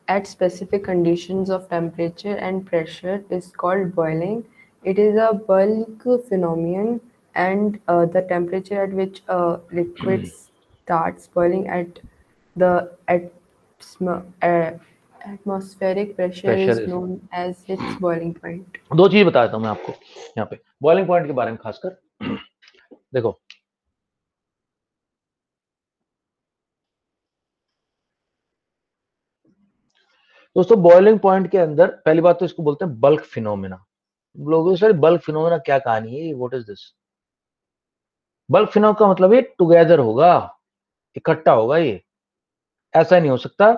at specific conditions of temperature and pressure is called boiling. It is a bulk phenomenon, and the temperature at which a liquid starts boiling at the atmospheric pressure is known as its boiling point. दो चीज बता देता हूं मैं आपको यहाँ पे boiling point के बारे में खासकर। देखो, दोस्तों बॉइलिंग पॉइंट के अंदर पहली बात तो इसको बोलते हैं बल्क फिनोमेना। लोगों से बल्क फिनोमेना क्या कहानी है, what is this? Bulk phenomena का मतलब ये टुगेदर होगा, इकट्ठा होगा। ये ऐसा नहीं हो सकता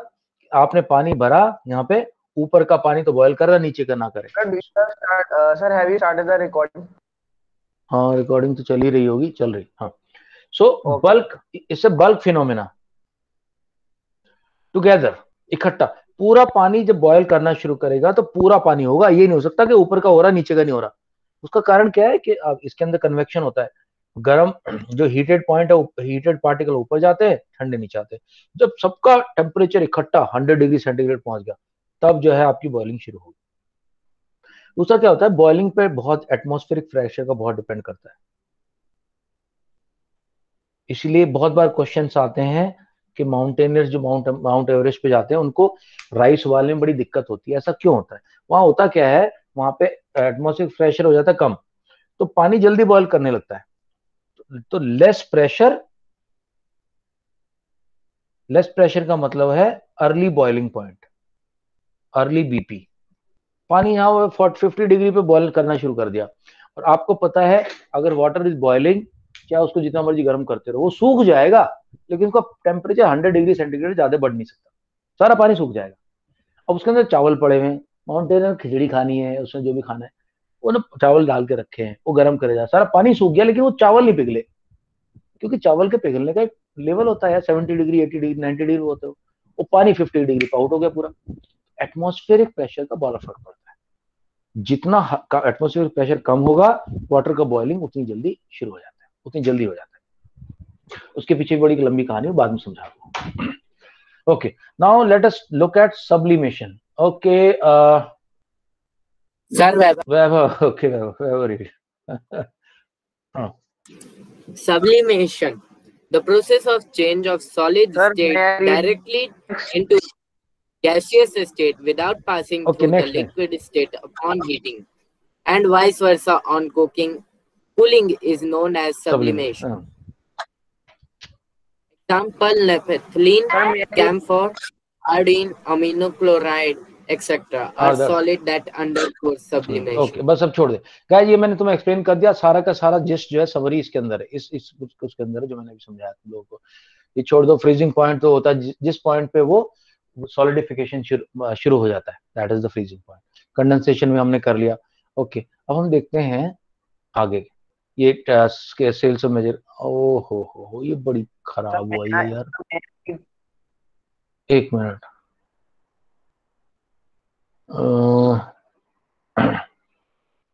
आपने पानी भरा, यहाँ पे ऊपर का पानी तो बॉयल कर रहा, नीचे का ना करे। Sir have you started the recording? हाँ, रिकॉर्डिंग तो चल ही रही होगी, चल रही। हाँ, सो बल्क, इससे बल्क फिनोमेना, टुगेदर, इकट्ठा। पूरा पानी जब बॉयल करना शुरू करेगा तो पूरा पानी होगा, ये नहीं हो सकता कि ऊपर का हो रहा नीचे का नहीं हो रहा। उसका कारण क्या है कि इसके अंदर कन्वेक्शन होता है, गर्म जो हीटेड पॉइंट है, हीटेड पार्टिकल ऊपर जाते हैं, ठंडे नीचे आते हैं। जब सबका टेम्परेचर इकट्ठा 100 डिग्री सेंटीग्रेड पहुंच गया, तब जो है आपकी बॉइलिंग शुरू होगी। दूसरा क्या होता है, बॉइलिंग पे बहुत एटमॉस्फेरिक प्रेशर का बहुत डिपेंड करता है। इसलिए बहुत बार क्वेश्चंस आते हैं कि माउंटेनियर्स जो माउंट एवरेस्ट पे जाते हैं उनको राइस उबालने में बड़ी दिक्कत होती है। ऐसा क्यों होता है? वहां होता क्या है, वहां पे एटमॉस्फेरिक प्रेशर हो जाता है कम, तो पानी जल्दी बॉयल करने लगता है। तो लेस प्रेशर का मतलब है early boiling point, early BP. पानी यहाँ 50 डिग्री पे बॉयल करना शुरू कर दिया, और आपको पता है अगर वाटर इज बॉइलिंग, क्या उसको जितना मर्जी गर्म करते रहो वो सूख जाएगा, लेकिन उसका टेम्परेचर 100 डिग्री सेंटीग्रेड ज्यादा बढ़ नहीं सकता, सारा पानी सूख जाएगा। अब उसके अंदर चावल पड़े हुए हैं, माउंटेन खिचड़ी खानी है, उसमें जो भी खाना है वो ना चावल डाल के रखे हैं, वो गर्म करे जा, सारा पानी सूख गया, लेकिन वो चावल नहीं पिघले, क्योंकि चावल के पिघलने का एक लेवल होता है, 70 डिग्री 80 डिग्री 90 डिग्री होता है, वो पानी 50 डिग्री पे आउट हो गया पूरा। एटमॉस्फेरिक प्रेशर का बड़ा फर्क पड़ता है, जितना एटमॉस्फेरिक प्रेशर कम होगा, वाटर का बॉइलिंग उतनी जल्दी शुरू हो जाता है, उतनी जल्दी हो जाता है। उसके पीछे बड़ी लंबी कहानी है, बाद में समझाऊंगा। Okay, now let us look at sublimation. Okay sir, Vaibhav, okay Vaibhav, sublimation, the process of change of solid state directly into gaseous state without passing through the liquid state upon heating, and vice versa on cooling is known as sublimation. Example, naphthalene, camphor, iodine, aminochloride, etc. are solid that undergo sublimation. Okay, बस अब छोड़ दे guys, ये मैंने तुम्हें explain कर दिया, सारा का सारा जिस्ट जो है समरी इसके अंदर है, इस उसके अंदर है जो मैंने अभी समझाया तुम लोगों को। ये छोड़ दो, फ्रीजिंग पॉइंट तो होता है जिस पॉइंट पे वो सॉलिडिफिकेशन शुरू हो जाता है, that is the freezing point. Condensation में हमने कर लिया। ओके, अब हम देखते हैं आगे, ये सेल्स ऑफ मेजर। ओ हो, ये बड़ी खराब हुआ है यार, एक मिनट।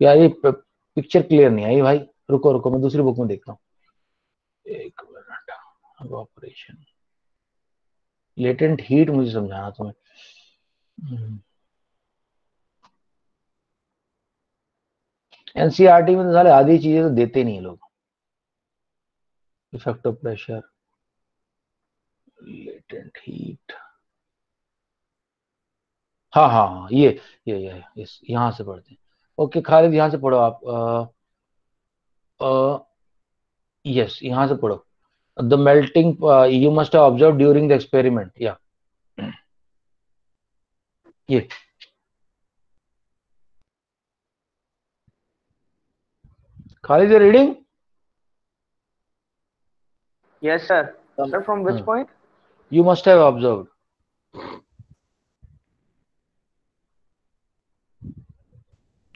यार ये पिक्चर क्लियर नहीं आई भाई, रुको मैं दूसरी बुक में देखता हूँ, एक मिनट। ऑपरेशन लेटेंट हीट मुझे समझाना तुम्हें। एनसीईआरटी में तो सारे आधी चीजें तो देते नहीं है लोग। Effect of pressure, latent heat, हाँ, ये यहां से पढ़ते हैं। ओके खालिद यहाँ से पढ़ो आप। यस यहाँ से पढ़ो। The melting you must have observe during the experiment. या ये Khalid you reading? Yes, sir. Sir, from which point? You must have observed.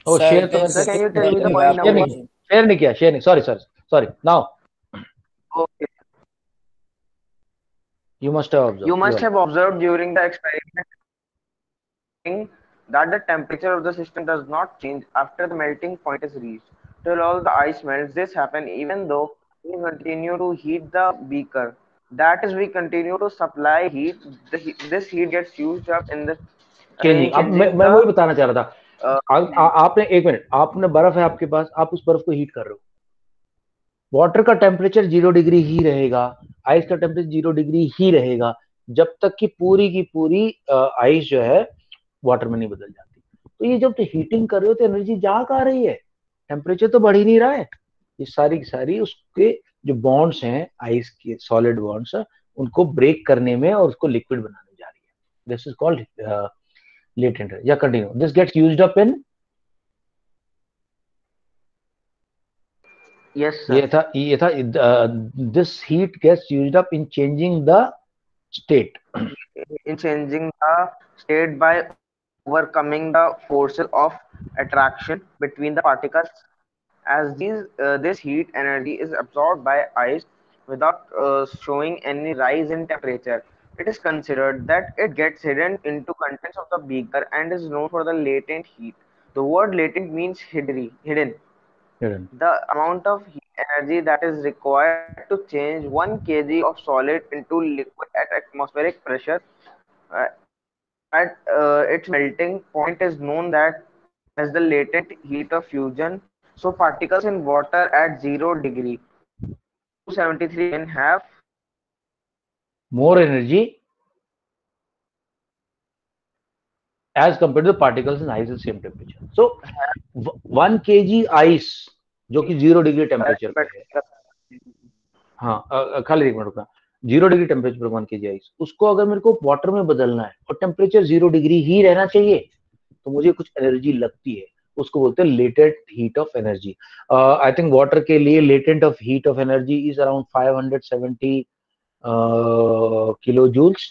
Oh, Sir, share this Sir, can you tell me the is point number? evaporation. share नहीं किया, share नहीं. Sorry. Now Okay. you must have observed. You must have observed during the experiment that the temperature of the system does not change after the melting point is reached. Till all the ice melts, this happens even though we continue to heat the beaker. That is, we continue to supply heat. This heat gets used up in the changing. अब मैं वही बताना चाह रहा था. आपने एक minute, आपने बर्फ है आपके पास, आप उस बर्फ को हीट कर रहे हो. वाटर का टेम्परेचर 0 डिग्री ही रहेगा, आइस का टेम्परेचर 0 डिग्री ही रहेगा जब तक कि पूरी की पूरी आइस जो है वाटर में नहीं बदल जाती. तो ये जब तो हीटिंग कर रहे हो तो एनर्जी जहाँ आ रही है, टेम्परेचर तो बढ़ ही नहीं रहा है. ये सारी की सारी उसके जो बॉन्ड्स हैं आइस के, सॉलिड बॉन्ड्स, उनको ब्रेक करने में और उसको लिक्विड बनाने जा रही है. This is called latent. या continue. This gets used up in. Yes, sir. ये था this heat gets used up in changing the state. In changing the state by overcoming the forces of attraction between the particles. As this heat energy is absorbed by ice without showing any rise in temperature, it is considered that it gets hidden into contents of the beaker and is known for the latent heat. The word latent means hidden. The amount of heat energy that is required to change 1 kg of solid into liquid at atmospheric pressure at its melting point is known that as the latent heat of fusion. So particles in water at 0 degree 273 can have more energy as compared to the particles in ice at same temperature. So 1 kg ice जो कि 0 degree temperature पे है. हाँ खाली एक minute रुकना. 0 degree temperature पर 1 kg ice, उसको अगर मेरे को वाटर में बदलना है और टेम्परेचर 0 डिग्री ही रहना चाहिए तो मुझे कुछ एनर्जी लगती है, उसको बोलते हैं latent heat of energy. I think water के लिए latent of heat of energy is around 570 kilo joules,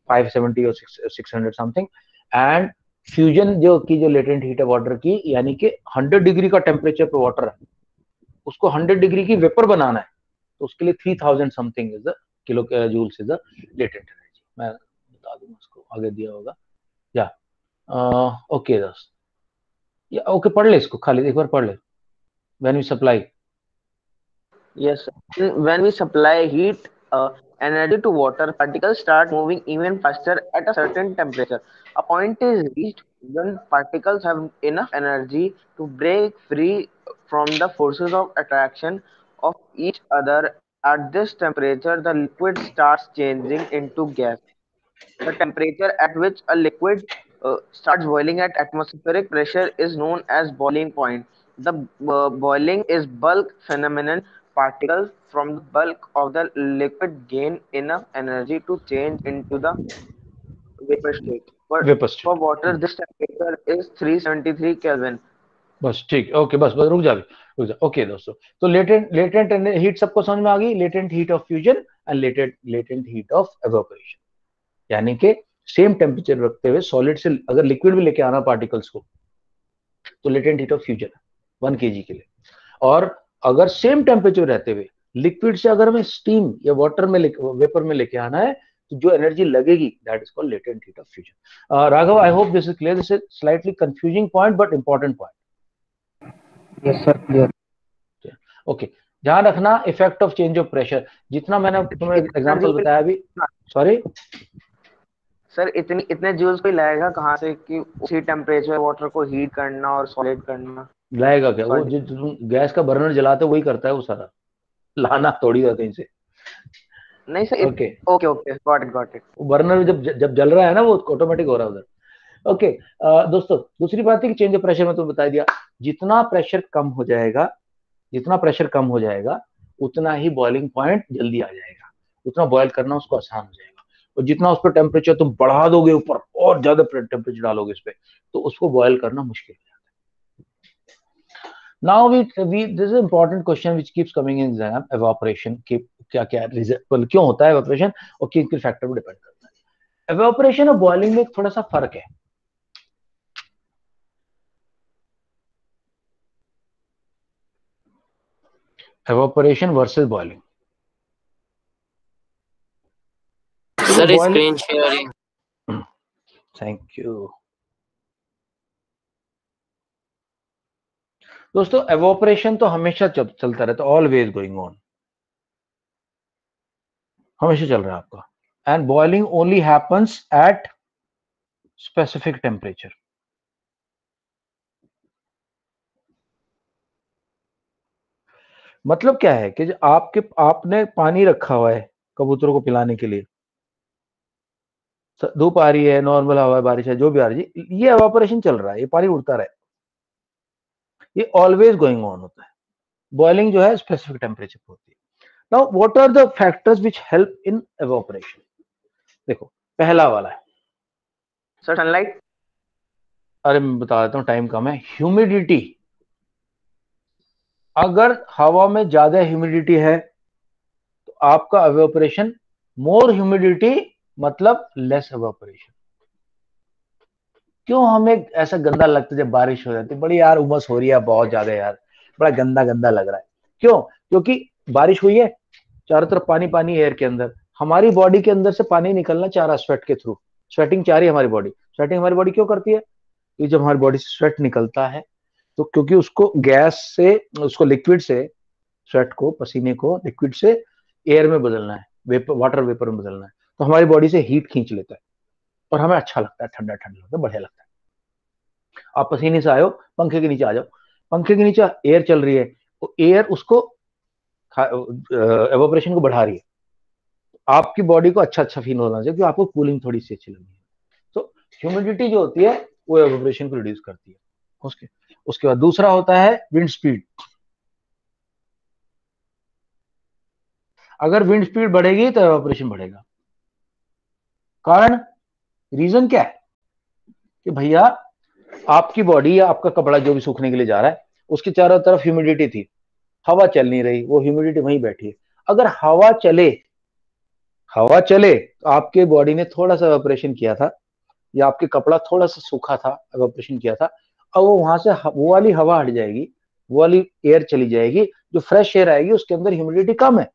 570 और 600 समथिंग. एंड फ्यूजन जो लेटेंट हीट है वाटर की, यानी कि 100 डिग्री का टेम्परेचर पे वाटर है, उसको 100 डिग्री की वेपर बनाना है तो उसके लिए 3000 something is the kilo joules is the latent energy. मैं बता दूंगा, उसको आगे दिया होगा. या ओके दोस्त, या ओके पढ़ ले इसको, खाली एक बार पढ़ ले. When we supply, yes, when we supply heat energy to water, particles start moving even faster at a certain temperature. A point is reached when particles have enough energy to break free from the forces of attraction of each other. At this temperature, the liquid starts changing into gas. The temperature at which a liquid starts boiling at atmospheric pressure is known as boiling point. The boiling is bulk phenomenon. Particles from the bulk of the liquid gain enough energy to change into the vapor state. For water, this temperature is 373 Kelvin. बस ठीक, okay बस रुक जा. Okay दोस्तों, तो latent heat सबको समझ में आ गई. Latent heat of fusion and latent heat of evaporation, यानी कि सेम टेम्परेचर रखते हुए सॉलिड से अगर लिक्विड में लेके आना पार्टिकल्स को तो latent heat of fusion 1 kg के लिए. और अगर सेम टेम्परेचर रहते हुए लिक्विड से अगर हमें स्टीम या वाटर में वेपर में लेके आना है तो जो एनर्जी लगेगी that is called latent heat of fusion. Raghav, I hope this is clear. This is slightly confusing point but important point. Yes sir, clear. Okay, ध्यान रखना effect of change of pressure. जितना मैंने तुम्हें एग्जांपल बताया अभी. Sorry sir, इतने joules कोई लाएगा कहाँ से कि उसी टेम्परेचर वाटर को हीट करना और सॉलिड करना? लाएगा क्या? वो जो गैस का बर्नर जलाते वही करता है वो सारा. लाना थोड़ी है कहीं से. नहीं सर. Okay got it. वो बर्नर जब जल रहा है ना, वो ऑटोमेटिक हो रहा है उधर. ओके दोस्तों, दूसरी बात है कि चेंज ऑफ प्रेशर में तो बता दिया, जितना प्रेशर कम हो जाएगा, जितना प्रेशर कम हो जाएगा उतना ही बॉइलिंग पॉइंट जल्दी आ जाएगा, उतना बॉयल करना उसको आसान हो जाएगा। और जितना उस पर टेम्परेचर तुम बढ़ा दोगे ऊपर और ज्यादा टेम्परेचर डालोगे इस पे, तो उसको बॉयल करना मुश्किल है। Now this is an important question which keeps coming in exam, evaporation की क्या क्या रिजल्ट क्यों होता है evaporation और किन किन फैक्टर पर डिपेंड करता है। evaporation और बॉइलिंग में एक थोड़ा सा फर्क है। evaporation versus boiling। Sir screen sharing. Thank you दोस्तों। evaporation तो हमेशा चलता रहता है, ऑलवेज गोइंग ऑन, हमेशा चल रहा है आपका। And boiling only happens at specific temperature. मतलब क्या है कि आपने पानी रखा हुआ है कबूतरों को पिलाने के लिए, धूप आ रही है, नॉर्मल हवा है, बारिश है, जो भी आ रही है, ये एवापोरेशन चल रहा है, ये पानी उड़ता रहे, ये ऑलवेज गोइंग ऑन होता है। बॉइलिंग जो है स्पेसिफिक टेम्परेचर पर होती है। Now what are the factors which help in evaporation? देखो पहला वाला है सर सनलाइट। अरे मैं बता देता हूँ, टाइम कम है। ह्यूमिडिटी। अगर हवा में ज्यादा ह्यूमिडिटी है तो आपका एवापोरेशन, मोर ह्यूमिडिटी मतलब लेस एवापोरेशन। क्यों हमें ऐसा गंदा लगता है जब बारिश हो जाती है, बड़ी यार उमस हो रही है बहुत ज्यादा यार, बड़ा गंदा गंदा लग रहा है। क्यों? क्योंकि बारिश हुई है, चारों तरफ पानी पानी एयर के अंदर, हमारी बॉडी के अंदर से पानी निकलना चाह रहा है स्वेट के थ्रू, स्वेटिंग चाह रही है हमारी बॉडी। स्वेटिंग हमारी बॉडी क्यों करती है? कि जब हमारी बॉडी से स्वेट निकलता है तो क्योंकि उसको गैस से, उसको लिक्विड से, स्वेट को, पसीने को लिक्विड से एयर में बदलना है, वेपर, वाटर वेपर में बदलना है, तो हमारी बॉडी से हीट खींच लेता है और हमें अच्छा लगता है, ठंडा ठंडा लगता है, बढ़िया लगता है। आप पसीने से आए हो, पंखे के नीचे आ जाओ, पंखे के नीचे एयर चल रही है, तो एयर उसको एवोपरेशन को बढ़ा रही है, आपकी बॉडी को अच्छा अच्छा फील होना चाहिए कि आपको कूलिंग थोड़ी सी अच्छी लगनी है। तो ह्यूमिडिटी जो होती है वो एवोपरेशन को रिड्यूस करती है। उसके बाद दूसरा होता है विंड स्पीड। अगर विंड स्पीड बढ़ेगी तो एवोपरेशन बढ़ेगा। कारण, रीजन क्या है कि भैया आपकी बॉडी या आपका कपड़ा जो भी सूखने के लिए जा रहा है उसके चारों तरफ ह्यूमिडिटी थी, हवा चल नहीं रही, वो ह्यूमिडिटी वहीं बैठी है। अगर हवा चले तो आपके बॉडी ने थोड़ा सा एवोपरेशन किया था या आपके कपड़ा थोड़ा सा सूखा था, एवोपरेशन किया था, अब वो वहां से वो वाली हवा हट जाएगी, वो वाली एयर चली जाएगी, जो फ्रेश एयर आएगी उसके अंदर ह्यूमिडिटी कम है।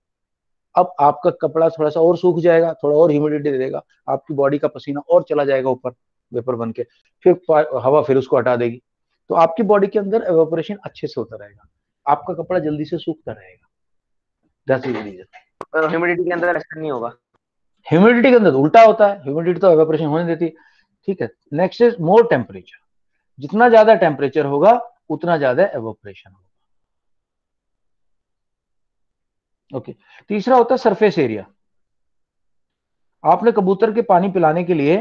अब आपका कपड़ा थोड़ा सा और सूख जाएगा, थोड़ा और ह्यूमिडिटी दे देगा, आपकी बॉडी का पसीना और चला जाएगा ऊपर वेपर बन के, फिर हवा फिर उसको हटा देगी, तो आपकी बॉडी के अंदर एवोपरेशन अच्छे से होता रहेगा, आपका कपड़ा जल्दी से सूखता रहेगा। That's the reason. ह्यूमिडिटी के अंदर ऐसा नहीं होगा, ह्यूमिडिटी के अंदर उल्टा होता है, ह्यूमिडिटी तो एवोपरेशन होने देती है। ठीक है, नेक्स्ट इज मोर टेम्परेचर। जितना ज्यादा टेम्परेचर होगा उतना ज्यादा एवोपरेशन होगा। ओके, तीसरा होता है सरफेस एरिया। आपने कबूतर के पानी पिलाने के लिए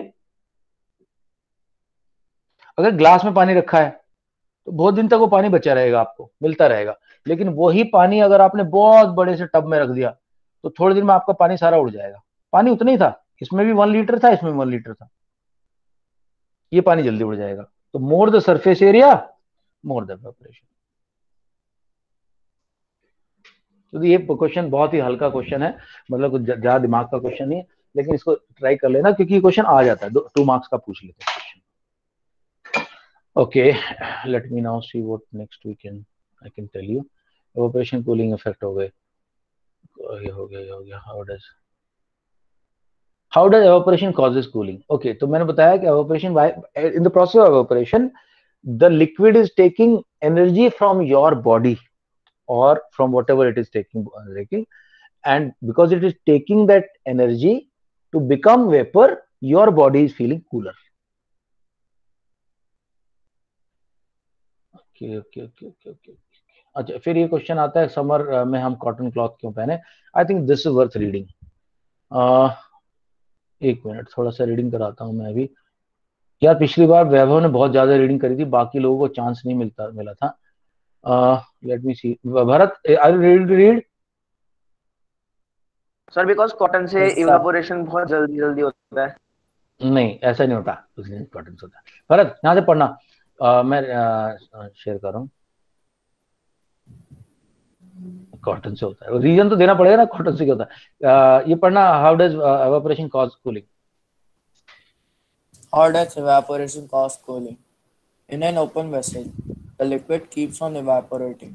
अगर ग्लास में पानी रखा है तो बहुत दिन तक वो पानी बचा रहेगा, आपको मिलता रहेगा। लेकिन वही पानी अगर आपने बहुत बड़े से टब में रख दिया तो थोड़े दिन में आपका पानी सारा उड़ जाएगा। पानी उतना ही था, इसमें भी 1 लीटर था, इसमें भी 1 लीटर था, ये पानी जल्दी उड़ जाएगा। तो more the surface area more the evaporation. तो ये क्वेश्चन बहुत ही हल्का क्वेश्चन है, मतलब कुछ ज्यादा दिमाग का क्वेश्चन नहीं है, लेकिन इसको ट्राई कर लेना क्योंकि ये क्वेश्चन आ जाता है, 2 मार्क्स का पूछ लेते हैं question. Okay, let me now see what next we can I can tell you. Evaporation cooling effect हो गए, ये हो गया। How does evaporation causes cooling? Okay, तो मैंने बताया कि evaporation, in the process of evaporation the liquid is taking energy from your body or from whatever it is taking, and because it is taking that energy to become vapor, your body is feeling cooler. Okay. अच्छा, फिर ये question आता है summer में हम cotton cloth क्यों पहने? I think this is worth reading. एक मिनट, थोड़ा सा रीडिंग कराता हूं मैं अभी। यार पिछली बार वैभव ने बहुत ज्यादा रीडिंग करी थी, बाकी लोगों को चांस नहीं मिला था. Let me see. Bharat, are you ready to read? Sir because cotton से Yes, sir. इवेपोरेशन बहुत जल्दी जल्दी होता है. नहीं, ऐसा नहीं होता, कुछ नहीं इंपॉर्टेंस होता. भरत यहाँ से पढ़ना. मैं शेयर कर रहा हूँ. कॉटन से होता है, रीजन तो देना पड़ेगा ना, कॉटन से क्या होता है. ये पढ़ना. How does evaporation cause cooling? How does evaporation cause cooling? In an open vessel, the liquid keeps on evaporating.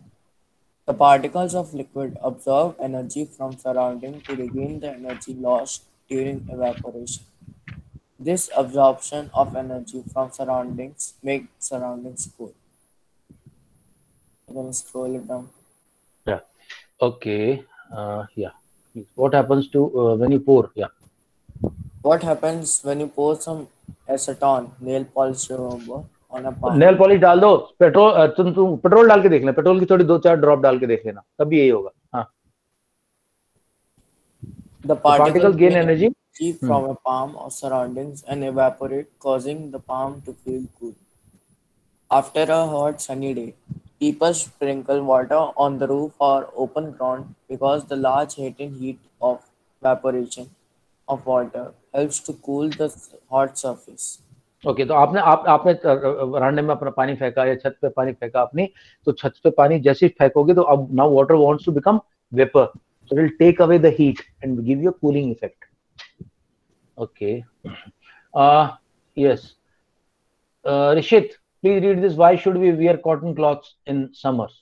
The particles of liquid absorb energy from surrounding to regain the energy lost during evaporation. This absorption of energy from surroundings makes surroundings cool. I'm gonna scroll it down. Yeah. Okay. Yeah. What happens to when you pour? Yeah. What happens when you pour some acetone, nail polish remover, on a palm? Nail polish डाल दो. Petrol, तुम petrol डाल के देख लेना. Petrol की थोड़ी 2-4 drop डाल के देख लेना, तब भी यही होगा. हाँ. The particles gain energy from a palm or surroundings and evaporate, causing the palm to feel cool. After a hot sunny day, people sprinkle water on the roof or open ground because the large latent heat of evaporation of water helps to cool the hot surface. Okay. तो आपने वरांडे में अपना पानी फेंका या छत पे पानी फेंका अपनी, तो छत पे पानी जैसे ही फेंकोगे तो अब now water wants to become vapour, so it will take away the heat and give you a cooling effect. Okay. Yes. Rishit, please read this. Why should we wear cotton cloths in summers?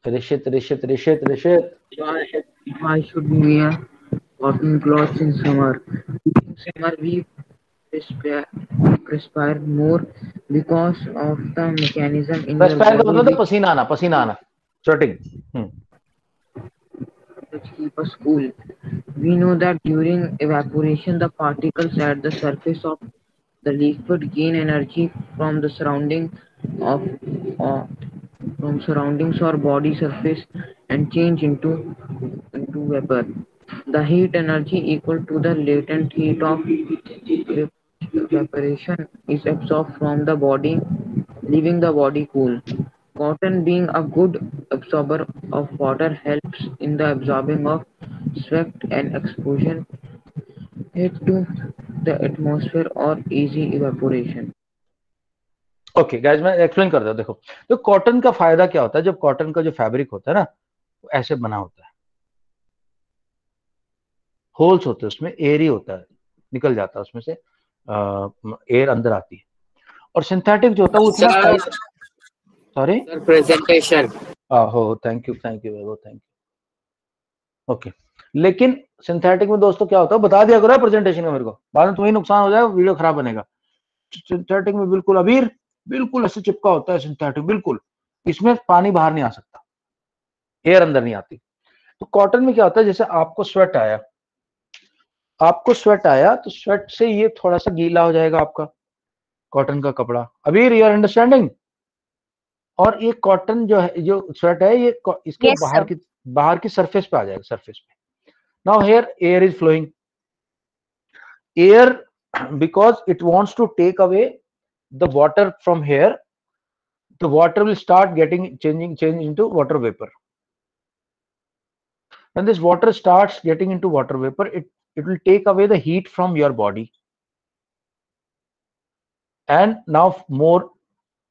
Rishit. Why should we wear cotton cloths in summer? In summer we perspire more because of the mechanism in your Perspire का मतलब body पसीना आना, sweating. which keep us cool. We know that during evaporation, the particles at the surface of the liquid gain energy from the surroundings or body surface and change into vapor. The heat energy equal to the latent heat of evaporation is absorbed from the body, leaving the body cool. Cotton, being a good absorber of water, helps in the absorbing of sweat and exposure it to the atmosphere or easy evaporation. Okay guys, मैं explain करता हूँ. देखो, तो cotton का फायदा क्या होता है. जब कॉटन का जो फैब्रिक होता है ना, वो ऐसे बना होता है, होल्स होते हैं उसमें, एयर होता है, निकल जाता है उसमें से, एयर अंदर आती है. और सिंथेटिक जो होता है वो इतना, सॉरी प्रेजेंटेशन. हो, thank you Vaibhav, thank you. Okay. लेकिन सिंथेटिक में दोस्तों क्या होता है, बता दिया करो प्रेजेंटेशन में, मेरे को बाद में तुम्हें नुकसान हो जाएगा, वीडियो खराब बनेगा. सिंथेटिक में बिल्कुल अबीर, बिल्कुल ऐसे चिपका होता है सिंथेटिक, बिल्कुल. इसमें पानी बाहर नहीं आ सकता, एयर अंदर नहीं आती. तो कॉटन में क्या होता है, जैसे आपको स्वेट आया तो स्वेट से ये थोड़ा सा गीला हो जाएगा आपका कॉटन का कपड़ा. अबीर, यू आर अंडरस्टैंडिंग? और ये कॉटन जो है, जो स्वेट है, ये इसके बाहर की सरफेस पे आ जाएगा, सरफेस पे. Now here air is flowing. Air, because it wants to take away the water from here, the water will start change into water vapor. When this water starts getting into water vapor, it will take away the heat from your body, and now more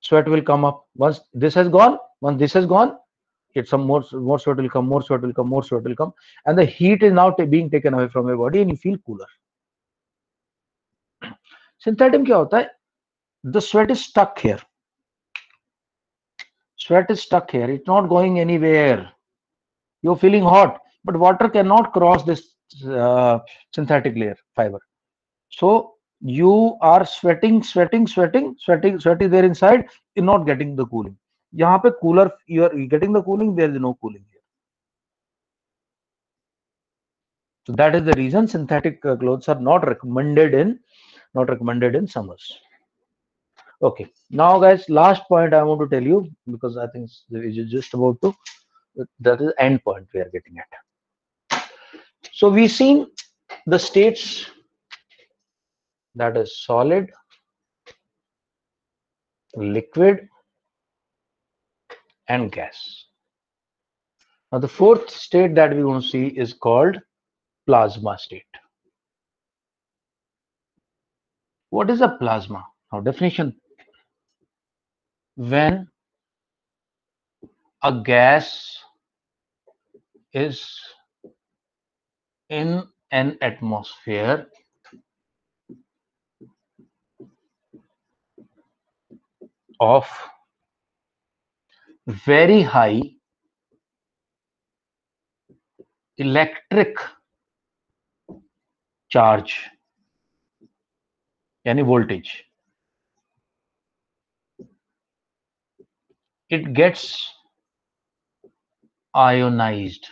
sweat will come up. Once this has gone, it's some more sweat will come, and the heat is now being taken away from your body and you feel cooler. Synthetic क्या होता है, the sweat is stuck here. It's not going anywhere. You're feeling hot, but water cannot cross this synthetic layer fiber. So you are sweating there inside. You're not getting the cooling. यहाँ पे cooler, you are getting the cooling. There is no cooling here. So that is the reason synthetic clothes are not recommended in summers. Okay, now guys, last point I want to tell you, because I think it's just about to, that is end point we are getting at. So we seen the states, that is solid, liquid and gas. Now the fourth state that we want to see is called plasma state. What is a plasma? Now definition: when a gas is in an atmosphere of very high electric charge, यानी voltage, it gets ionized,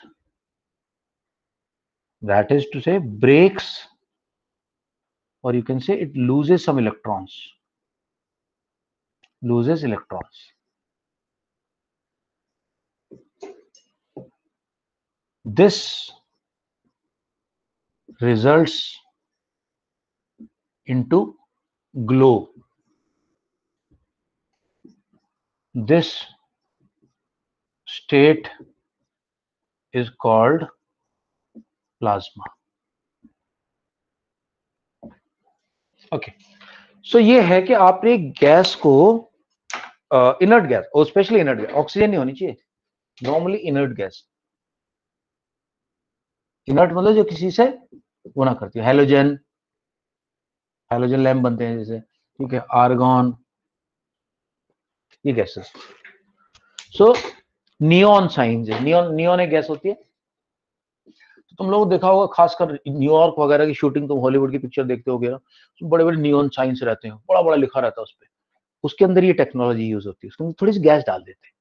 that is to say breaks, or you can say it loses some electrons, loses electrons. This results into glow. This state is called plasma. Okay, so ये है कि आपने gas को inert gas, और specially inert gas, oxygen नहीं होनी चाहिए, normally inert gas, inert मतलब जो किसी से वो ना करती है, हेलोजन, हेलोजन लैम्प बनते हैं जैसे, ठीक है, आर्गन, ये गैसेस. सो नियॉन साइंस है, नियॉन एक गैस होती है. तो तुम लोग देखा होगा खासकर न्यूयॉर्क वगैरह की शूटिंग, तुम हॉलीवुड की पिक्चर देखते होगे ना, तो बड़े बड़े नियॉन साइंस रहते हैं, बड़ा बड़ा लिखा रहता है उस पर. उसके अंदर ये टेक्नोलॉजी यूज होती है, उसके अंदर थोड़ी सी गैस डाल देते हैं,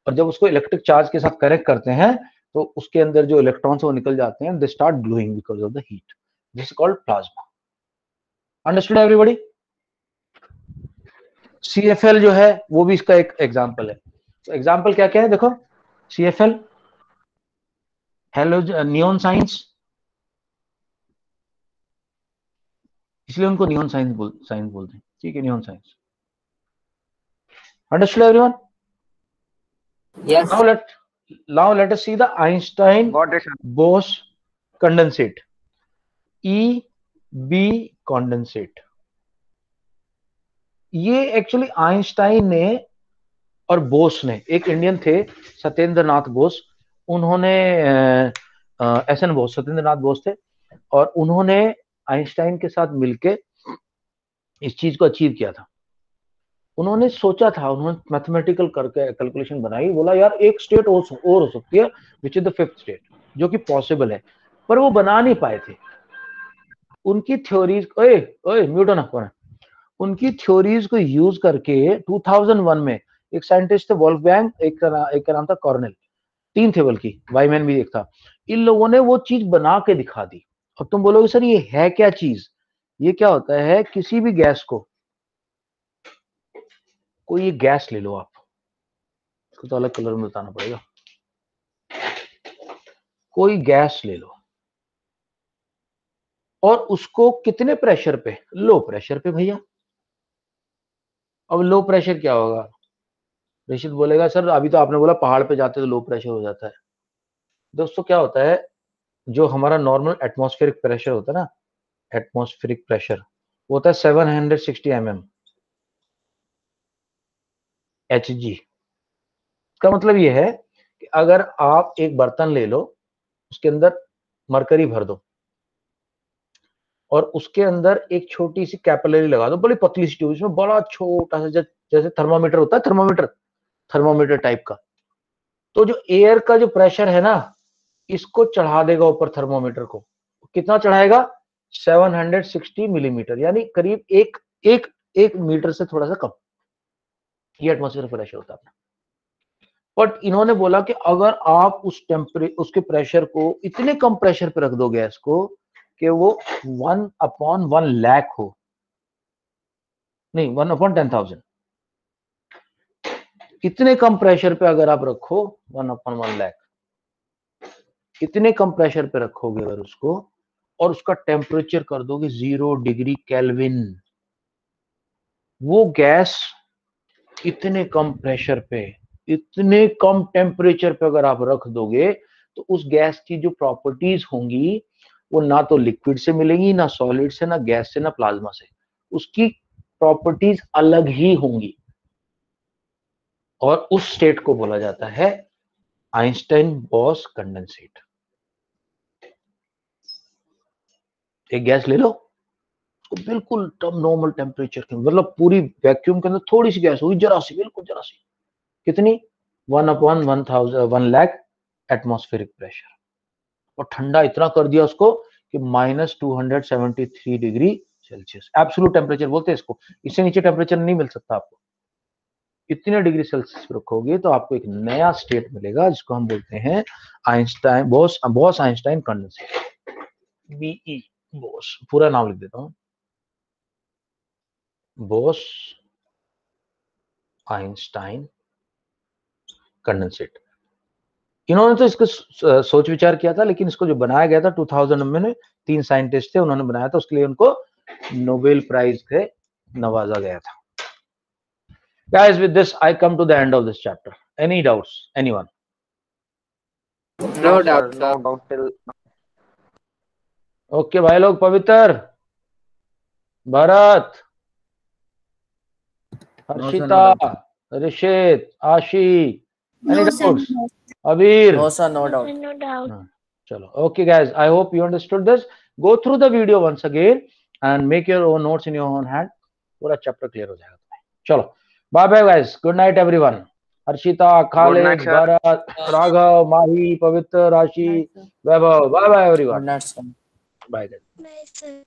और जब उसको इलेक्ट्रिक चार्ज के साथ कनेक्ट करते हैं तो उसके अंदर जो इलेक्ट्रॉन्स वो निकल जाते हैं, they start glowing because of the heat. This is called plasma. Understood everybody? CFL जो है वो भी इसका एक एग्जांपल है. तो एग्जांपल क्या क्या है देखो, CFL, हेलोजन, नियॉन साइंस, इसलिए उनको नियॉन साइंस बोलते हैं, ठीक है, neon science. Understood everyone? Yes. Now let us see the Einstein Bose condensate, EB condensate. ये एक्चुअली आइंस्टाइन ने और बोस ने, एक इंडियन थे सत्येंद्र नाथ बोस, उन्होंने SN बोस, सत्येंद्र नाथ बोस थे, और उन्होंने आइंस्टाइन के साथ मिलके इस चीज को अचीव किया था. उन्होंने सोचा था, उन्होंने मैथमेटिकल करके कैलकुलेशन बनाई, बोला यार एक स्टेट और हो सकती है which is the fifth state, जो कि पॉसिबल है, पर वो बना नहीं पाए थे. उनकी थ्योरीज, ओए म्यूट होना कौन है, उनकी थ्योरीज को यूज करके 2001 में एक साइंटिस्ट थे वोल्फगैंग, एक का नाम था कॉर्नेल, 3 थे बल्कि, वाइमैन भी एक था. इन लोगों ने वो चीज बना के दिखा दी. और तुम बोलोगे सर ये है क्या चीज? ये क्या होता है, किसी भी गैस को, कोई ये गैस ले लो आप, इसको तो अलग कलर में बताना पड़ेगा, कोई गैस ले लो और उसको कितने प्रेशर पे, लो प्रेशर पे भैया. अब लो प्रेशर क्या होगा? ऋषित बोलेगा सर अभी तो आपने बोला पहाड़ पे जाते तो लो प्रेशर हो जाता है. दोस्तों क्या होता है, जो हमारा नॉर्मल एटमॉस्फेरिक प्रेशर होता है ना, एटमॉस्फेरिक प्रेशर वो होता है 760 mm Hg. का मतलब ये है कि अगर आप एक बर्तन ले लो, उसके अंदर मरकरी भर दो और उसके अंदर एक छोटी सी कैपिलरी लगा दो, बड़ी पतली सी ट्यूब, इसमें बड़ा छोटा सा जैसे थर्मामीटर होता है, थर्मामीटर टाइप का, तो जो एयर का जो प्रेशर है ना, इसको चढ़ा देगा ऊपर थर्मोमीटर को. कितना चढ़ाएगा? 760 मिलीमीटर, यानी करीब एक मीटर से थोड़ा सा कम. ये एटमॉस्फेयर प्रेशर होता है. बट इन्होंने बोला कि अगर आप उसके प्रेशर को इतने कम प्रेशर पे रख दो गैस को कि वो 1/1 लाख हो, नहीं 1/10,000, इतने कम प्रेशर पे अगर आप रखो 1/1 लाख, इतने कम प्रेशर पे रखोगे अगर उसको, और उसका टेम्परेचर कर दोगे 0 डिग्री केल्विन, वो गैस इतने कम प्रेशर पे, इतने कम टेम्परेचर पे अगर आप रख दोगे, तो उस गैस की जो प्रॉपर्टीज होंगी वो ना तो लिक्विड से मिलेंगी, ना सॉलिड से, ना गैस से, ना प्लाज्मा से। उसकी प्रॉपर्टीज अलग ही होंगी, और उस स्टेट को बोला जाता है आइंस्टाइन बॉस कंडेंसेट। एक गैस ले लो, उसको बिल्कुल नॉर्मल टेम्परेचर के, मतलब पूरी वैक्यूम के अंदर थोड़ी सी गैस होगी, जरा सी, बिल्कुल जरा सी, कितनी 1/1 लाख एटमॉस्फेरिक प्रेशर, और ठंडा इतना कर दिया उसको कि -273 डिग्री सेल्सियस, एब्सोल्यूट टेम्परेचर बोलते हैं इसको। इससे नीचे टेम्परेचर नहीं मिल सकता आपको। इतने डिग्री सेल्सियस रखोगे तो आपको एक नया स्टेट मिलेगा, जिसको हम बोलते हैं Einstein Bose Einstein condensate, BE Bose. पूरा नाम लिख देता हूं, बॉस आइंस्टाइन कंडेंसेट। इन्होंने तो इसको सोच विचार किया था, लेकिन इसको जो बनाया गया था 2000 में 3 साइंटिस्ट थे, उन्होंने बनाया था, उसके लिए उनको नोबेल प्राइज से नवाजा गया था। Guys, with this I come to the end of this chapter. Any doubts? Anyone? No doubt, No sir. doubt till Okay, भाई लोग, पवित्र, भरत, हर्षिता, ऋषित, आशी, any No, sir. doubts? Abir? No, sir, no doubt. No doubt. Chalo. Okay, guys, I hope you understood this. Go through the video once again and make your own notes in your own hand. पूरा chapter clear हो जाएगा तुम्हें। चलो, bye bye guys. Good night everyone. Harshita, Khalid, Bharat, Raghav, माही, पवित्र, राशि, वैभव, bye bye everyone. Good night, sir. Bye guys. Bye, sir.